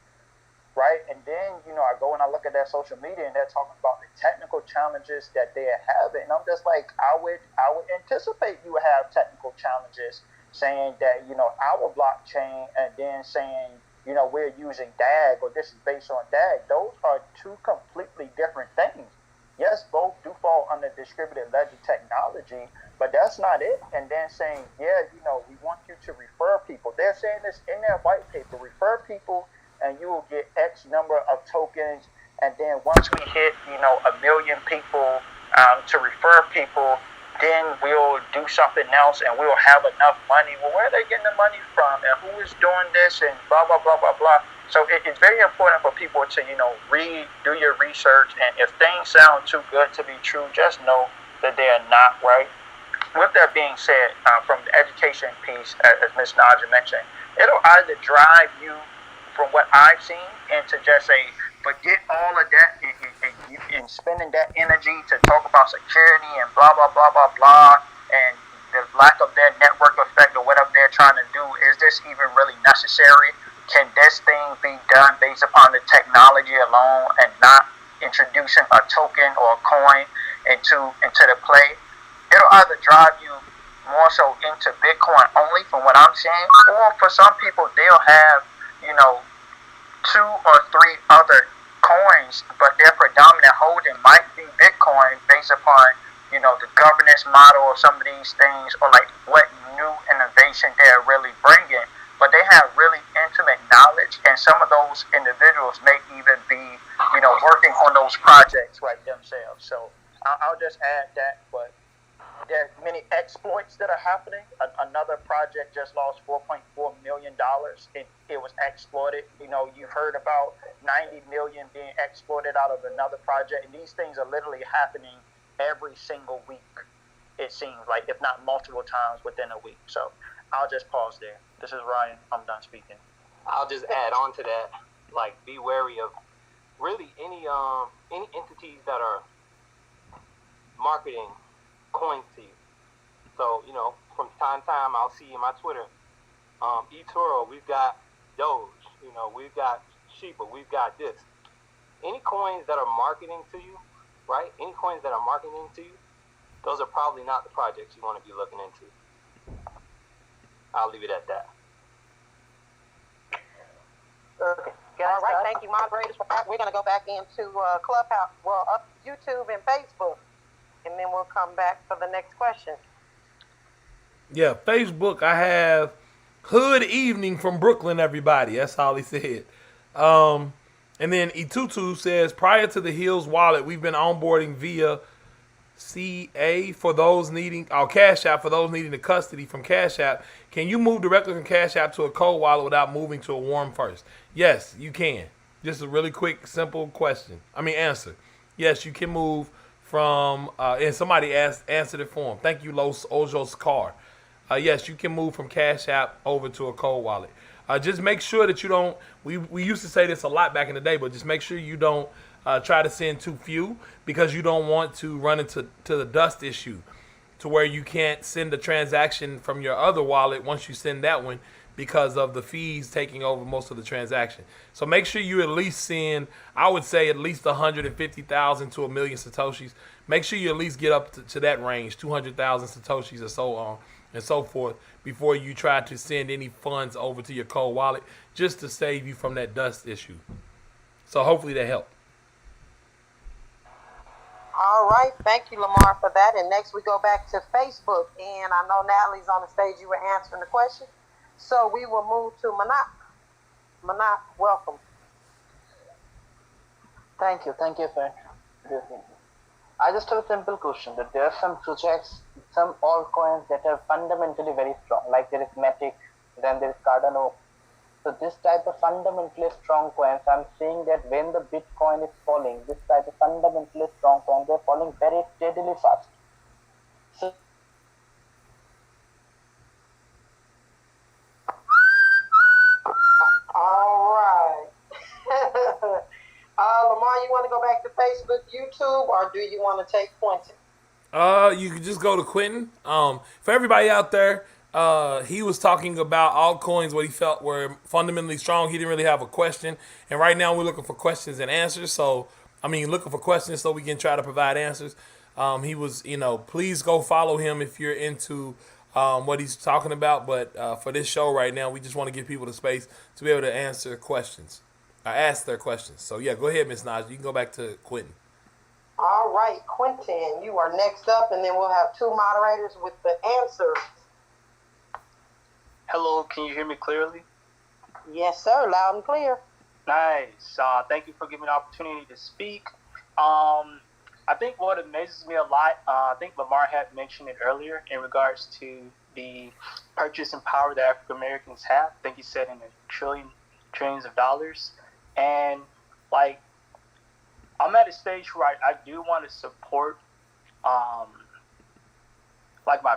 right? And then, I go and I look at their social media, and they're talking about the technical challenges that they're having. And I'm just like, I would anticipate you would have technical challenges, saying that, our blockchain, and then saying, we're using DAG, or this is based on DAG. Those are two completely different things. Yes, both do fall under distributed ledger technology, but that's not it. And then saying, we want you to refer people. They're saying this in their white paper, refer people and you will get X number of tokens. And then once we hit, 1 million people to refer people, then we'll do something else and we'll have enough money. Well, where are they getting the money from? And who is doing this? And blah, blah, blah, blah, blah. So it's very important for people to, do your research. And if things sound too good to be true, just know that they are not, right? With that being said, from the education piece, as Ms. Naja mentioned, it'll either drive you, from what I've seen, into just forget all of that and spending that energy to talk about security and blah, blah, blah, blah, blah, and the lack of their network effect or whatever they're trying to do. Is this even really necessary? Can this thing be done based upon the technology alone and not introducing a token or a coin into the play? It'll either drive you more so into Bitcoin only, from what I'm saying, or for some people, they'll have, 2 or 3 other coins, but their predominant holding might be Bitcoin based upon, the governance model of some of these things, or like what new innovation they're really bringing. But they have really intimate knowledge, and some of those individuals may even be, working on those projects right themselves. So I'll just add that, but there are many exploits that are happening. Another project just lost $4.4 million. It was exploited. You know, you've heard about 90 million being exploited out of another project, and these things are literally happening every single week. It seems like, if not multiple times within a week. So I'll just pause there. This is Ryan. I'm done speaking. I'll just add on to that, like, be wary of really any entities that are marketing coins to you. So, you know, from time to time, I'll see in my Twitter, eToro, we've got Doge, you know, we've got Shiba, we've got this. Any coins that are marketing to you, right? Any coins that are marketing to you, those are probably not the projects you want to be looking into. I'll leave it at that. Okay. All right, thank you, moderators. We're going to go back into Clubhouse, up YouTube and Facebook, and then we'll come back for the next question. Yeah, Facebook, I have Hood Evening from Brooklyn, everybody. That's all he said. And then Itutu says, prior to the Hills wallet, we've been onboarding via CA for those needing, Cash App for those needing the custody from Cash App. Can you move directly from Cash App to a cold wallet without moving to a warm first? Yes, you can. Just a really quick, simple answer. Yes, you can move from, and somebody answered it for him. Thank you, Los Ojos Car. Yes, you can move from Cash App over to a cold wallet. Just make sure that you don't, we used to say this a lot back in the day, but just make sure you don't try to send too few, because you don't want to run into the dust issue to where you can't send a transaction from your other wallet once you send that one because of the fees taking over most of the transaction. So make sure you at least send, I would say, at least 150,000 to 1 million Satoshis. Make sure you at least get up to that range, 200,000 Satoshis or so on and so forth, before you try to send any funds over to your cold wallet, just to save you from that dust issue. So hopefully that helped. All right, thank you, Lamar, for that. And next we go back to Facebook. And I know Natalie's on the stage. You were answering the question. So we will move to Manak. Manak, welcome. Thank you for this. I just have a simple question. That there are some projects, some altcoins that are fundamentally very strong. Like there is Matic, then there is Cardano. So this type of fundamentally strong coins, I'm seeing that when the Bitcoin is falling, this type of fundamentally strong coins, they're falling very steadily fast. So all right. Lamar, you want to go back to Facebook, YouTube, or do you want to take Quentin? You could just go to Quentin. For everybody out there, he was talking about altcoins, what he felt were fundamentally strong. He didn't really have a question. And right now we're looking for questions and answers. Looking for questions so we can try to provide answers. He was, please go follow him if you're into what he's talking about. But for this show right now, we just want to give people the space to be able to answer questions. Ask their questions. So, yeah, go ahead, Ms. Naj. You can go back to Quentin. All right, Quentin, you are next up, and then we'll have two moderators with the answers. Hello, can you hear me clearly? Yes, sir, loud and clear. Nice. Thank you for giving me the opportunity to speak. I think what amazes me a lot, I think Lamar had mentioned it earlier in regards to the purchasing power that African Americans have. I think he said in the trillions of dollars. And, I'm at a stage where I do want to support, my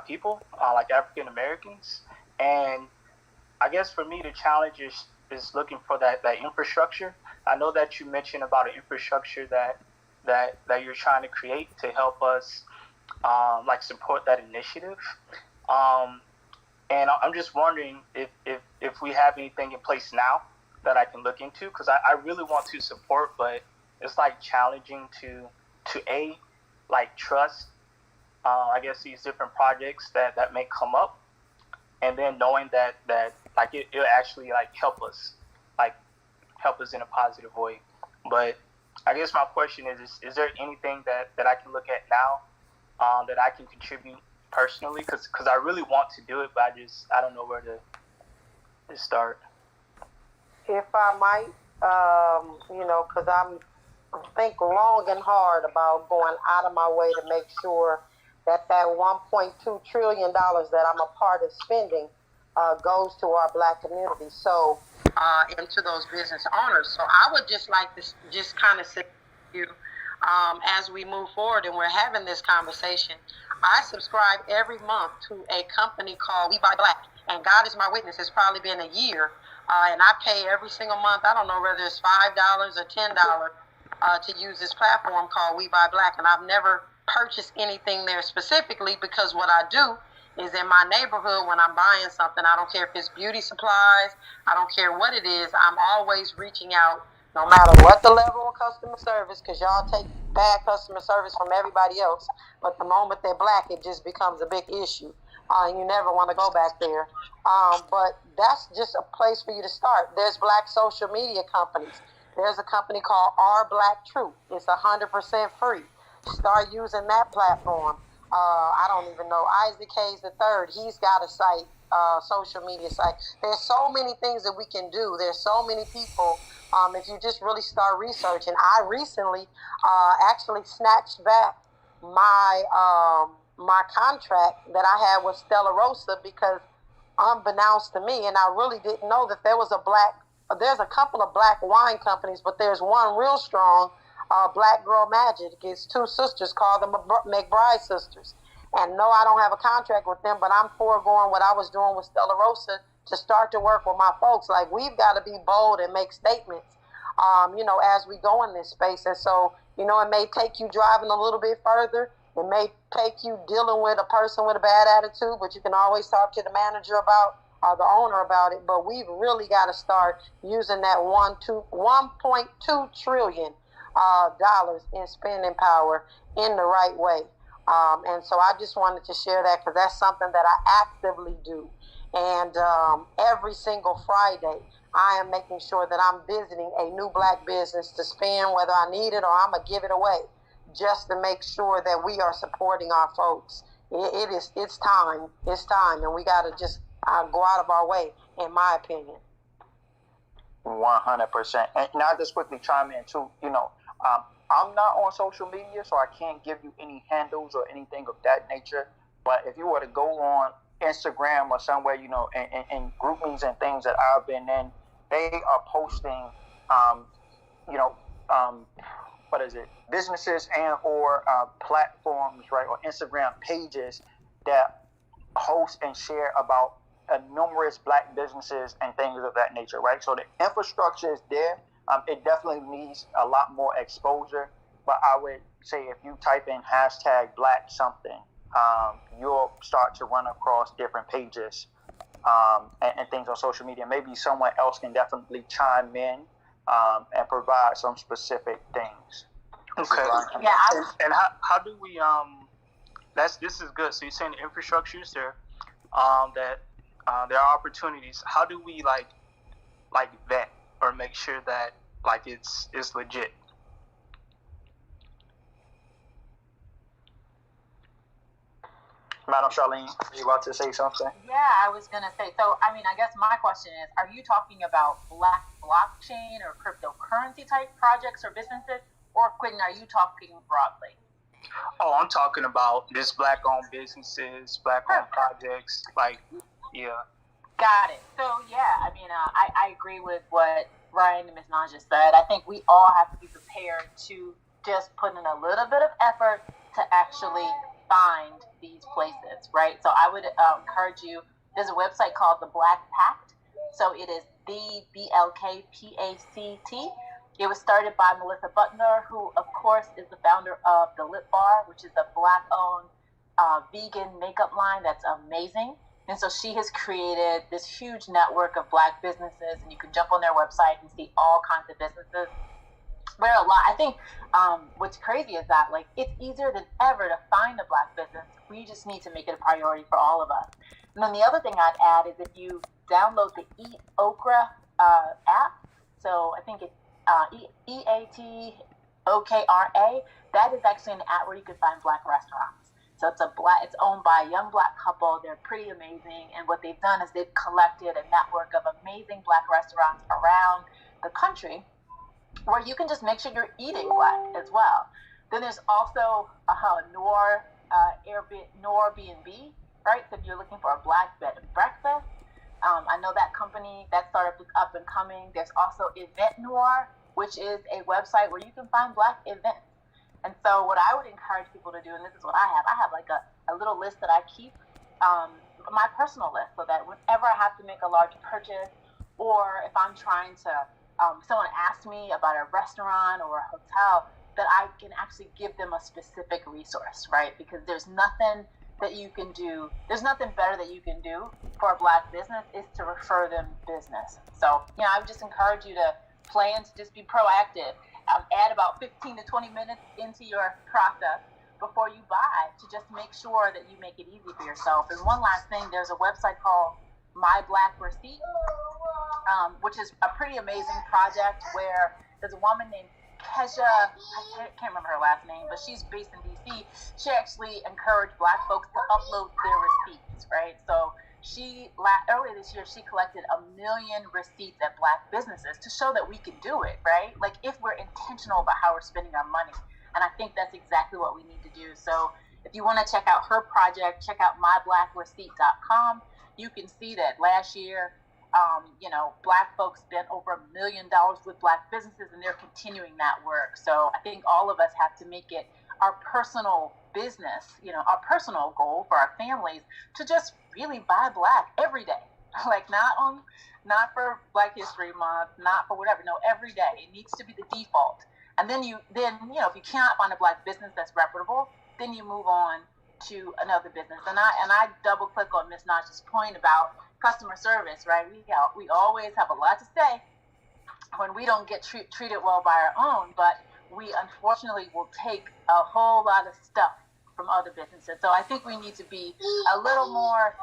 people, like African Americans. And I guess for me, the challenge is looking for that infrastructure. I know that you mentioned about an infrastructure that you're trying to create to help us, support that initiative. And I'm just wondering if we have anything in place now that I can look into, because I really want to support, but it's challenging to trust, I guess, these different projects that may come up, and then knowing that it'll actually help us in a positive way. But I guess my question is there anything that I can look at now that I can contribute personally? Because I really want to do it, but I don't know where to start. If I might, because I'm think long and hard about going out of my way to make sure that 1.2 trillion dollars that I'm a part of spending goes to our Black community. So, and to those business owners. So I would just like to just kind of say to you, as we move forward and we're having this conversation, I subscribe every month to a company called We Buy Black. And God is my witness, it's probably been a year. And I pay every single month, I don't know whether it's $5 or $10 to use this platform called We Buy Black. And I've never purchased anything there specifically, because what I do is in my neighborhood when I'm buying something, I don't care if it's beauty supplies, I don't care what it is, I'm always reaching out, no matter what the level of customer service, because y'all take bad customer service from everybody else, but the moment they're Black, it just becomes a big issue. You never want to go back there. But that's just a place for you to start. There's Black social media companies. There's a company called Our Black Truth. It's 100% free. Start using that platform. I don't even know. Isaac Hayes III, he's got a site, social media site. There's so many things that we can do. There's so many people. If you just really start researching. I recently actually snatched back my my contract that I had with Stella Rosa, because unbeknownst to me, and I really didn't know that there's a couple of Black wine companies, but there's one real strong, Black Girl Magic. It's two sisters called the McBride sisters. And no, I don't have a contract with them, but I'm foregoing what I was doing with Stella Rosa to start to work with my folks. Like, we've got to be bold and make statements, as we go in this space. And so, it may take you driving a little bit further. It may take you dealing with a person with a bad attitude, but you can always talk to the manager about, or the owner about it. But we've really got to start using that $1.2 trillion dollars in spending power in the right way. And so I just wanted to share that, because that's something that I actively do. And every single Friday, I am making sure that I'm visiting a new Black business to spend, whether I need it or I'm going to give it away, just to make sure that we are supporting our folks. It's time, and we got to just go out of our way, in my opinion. 100%. And I'll just quickly chime in too. I'm not on social media, so I can't give you any handles or anything of that nature. But if you were to go on Instagram or somewhere, in groupings and things that I've been in, they are posting, businesses and or platforms, right, or Instagram pages that host and share about numerous Black businesses and things of that nature, right? So the infrastructure is there. It definitely needs a lot more exposure, but I would say if you type in #Black something, you'll start to run across different pages and things on social media. Maybe someone else can definitely chime in and provide some specific things. Okay. Yeah. And how do we this is good. So you're saying the infrastructure is there, that there are opportunities. How do we like vet or make sure that it's legit? Madam Charlene, are you about to say something? Yeah, I was going to say, so, I guess my question is, are you talking about Black blockchain or cryptocurrency type projects or businesses? Or, Quentin, are you talking broadly? Oh, I'm talking about just Black-owned businesses, Black-owned projects, yeah. Got it. So, yeah, I agree with what Ryan and Ms. Naja said. I think we all have to be prepared to just put in a little bit of effort to actually find these places, right? So I would encourage you, there's a website called the Black Pact. So it is the BLKPACT. It was started by Melissa Butner, who of course is the founder of the Lip Bar, which is a Black-owned vegan makeup line that's amazing. And so she has created this huge network of Black businesses, and you can jump on their website and see all kinds of businesses. There are a lot. I think what's crazy is that it's easier than ever to find a Black business. We just need to make it a priority for all of us. And then the other thing I'd add is if you download the Eat Okra app, so I think it's EATOKRA, that is actually an app where you can find Black restaurants. So it's owned by a young Black couple. They're pretty amazing. And what they've done is they've collected a network of amazing Black restaurants around the country where you can just make sure you're eating Black as well. Then there's also Noir Airbnb, right? So if you're looking for a black bed and breakfast, I know that company, that startup is up and coming. There's also Event Noir, which is a website where you can find black events. And so what I would encourage people to do, and this is what I have like a little list that I keep, my personal list, so that whenever I have to make a large purchase, or if I'm trying to, someone asks me about a restaurant or a hotel, that I can actually give them a specific resource, right? Because there's nothing that you can do, there's nothing better that you can do for a black business is to refer them business. So, I would just encourage you to plan to just be proactive. Add about 15 to 20 minutes into your process before you buy to just make sure that you make it easy for yourself. And one last thing, there's a website called My Black Receipt, which is a pretty amazing project where there's a woman named Kesha, I can't remember her last name, but she's based in DC. She actually encouraged black folks to upload their receipts, right? So earlier this year, she collected 1 million receipts at black businesses to show that we can do it, right? Like if we're intentional about how we're spending our money. And I think that's exactly what we need to do. So if you want to check out her project, check out myblackreceipt.com. You can see that last year, black folks spent over $1 million with black businesses, and they're continuing that work. So I think all of us have to make it our personal business, our personal goal for our families to just really buy black every day. Like not for Black History Month, not for whatever. No, every day. It needs to be the default. And then if you cannot find a black business that's reputable, then you move on to another business. And I double click on Ms. Naj's point about customer service, right? We always have a lot to say when we don't get treated well by our own, but we unfortunately will take a whole lot of stuff from other businesses. So I think we need to be a little more,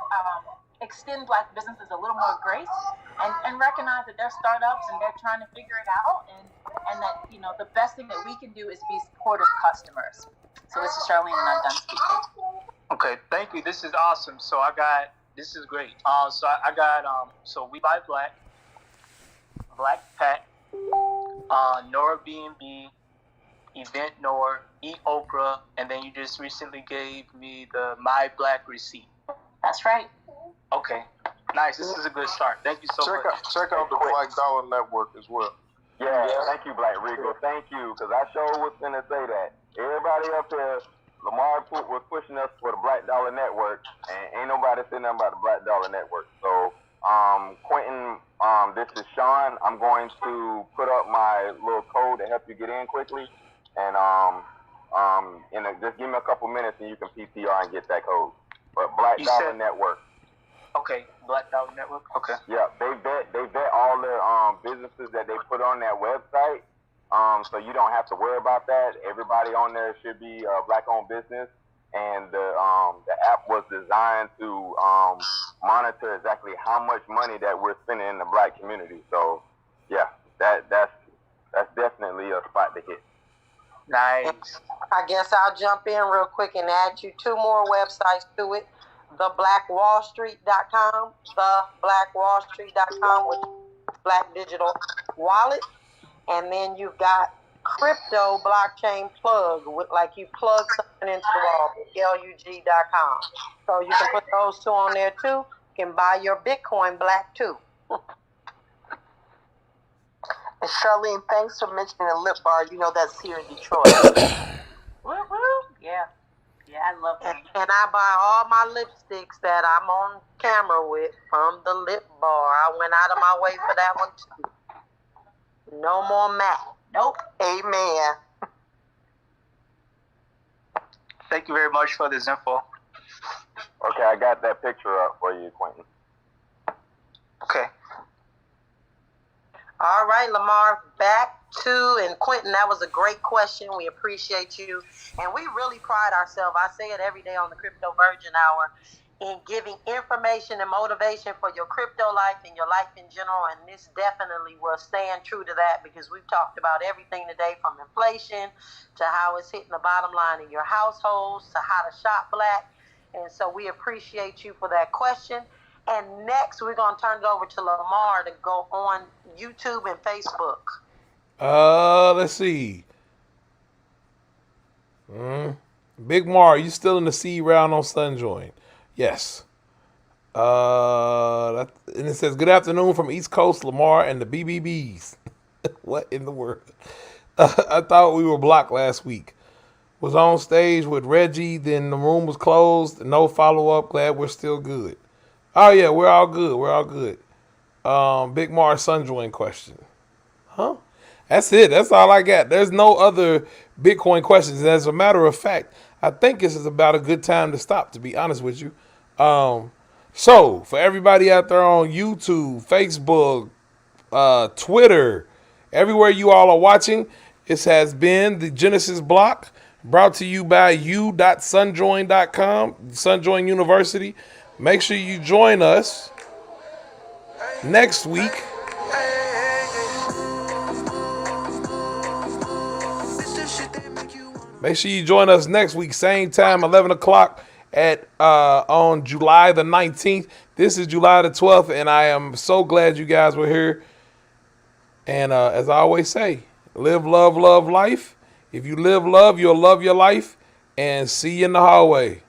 extend black businesses a little more grace and recognize that they're startups and they're trying to figure it out, and that, the best thing that we can do is be supportive customers. So this is Charlene, and I'm done speaking. Okay, thank you. This is awesome. So this is great. So I got, so We Buy Black, Black Pack, Nora B&B, Event Noir, Eat Oprah, and then you just recently gave me the My Black Receipt. That's right. Okay, nice. This is a good start. Thank you so much. Check out the Black Dollar Network as well. Yeah, thank you, Black Regal. Thank you, because I sure was going to say that. Everybody up here, Lamar was pushing us for the Black Dollar Network, and ain't nobody saying nothing about the Black Dollar Network. So, Quentin, this is Sean. I'm going to put up my little code to help you get in quickly, and just give me a couple minutes and you can PTR and get that code. But Black Dollar Network. Okay, Black Dollar Network. Okay. Yeah, they vet all the businesses that they put on that website. So you don't have to worry about that. Everybody on there should be a black-owned business, and the app was designed to monitor exactly how much money that we're spending in the black community. So, yeah, that's definitely a spot to hit. Nice. I guess I'll jump in real quick and add you 2 more websites to it. TheBlackWallStreet.com, TheBlackWallStreet.com with Black Digital Wallet. And then you've got Crypto Blockchain Plug, like you plug something into the wall, LUG.com. So you can put those 2 on there too. You can buy your Bitcoin black too. And Charlene, thanks for mentioning the Lip Bar. That's here in Detroit. Woo-hoo. Yeah. Yeah, I love that. And I buy all my lipsticks that I'm on camera with from the Lip Bar. I went out of my way for that one too. No more MAC. Nope. Amen. Thank you very much for this info. Okay, I got that picture up for you, Quentin. Okay. All right, Lamar, back to, and Quentin, that was a great question. We appreciate you. And we really pride ourselves, I say it every day on the Crypto Virgin Hour, in giving information and motivation for your crypto life and your life in general. And this definitely will stand true to that, because we've talked about everything today, from inflation to how it's hitting the bottom line in your households to how to shop black. And so we appreciate you for that question. And next, we're going to turn it over to Lamar to go on YouTube and Facebook. Let's see. Big Mar, you still in the seed round on Sunjoin? Yes. And it says, good afternoon from East Coast, Lamar and the BBBs. What in the world? I thought we were blocked last week. Was on stage with Reggie, then the room was closed. No follow-up. Glad we're still good. Oh, yeah, we're all good. We're all good. Big Mar Sunjoin question. Huh? That's it. That's all I got. There's no other Bitcoin questions. And as a matter of fact, I think this is about a good time to stop, to be honest with you. So, for everybody out there on YouTube, Facebook, Twitter, everywhere you all are watching, this has been the Genesis Block, brought to you by u.sunjoin.com, Sunjoin University. Make sure you join us next week. Make sure you join us next week, same time, 11 o'clock on July the 19th. This is July the 12th, and I am so glad you guys were here. And as I always say, live, love, love life. If you live love, you'll love your life. And see you in the hallway.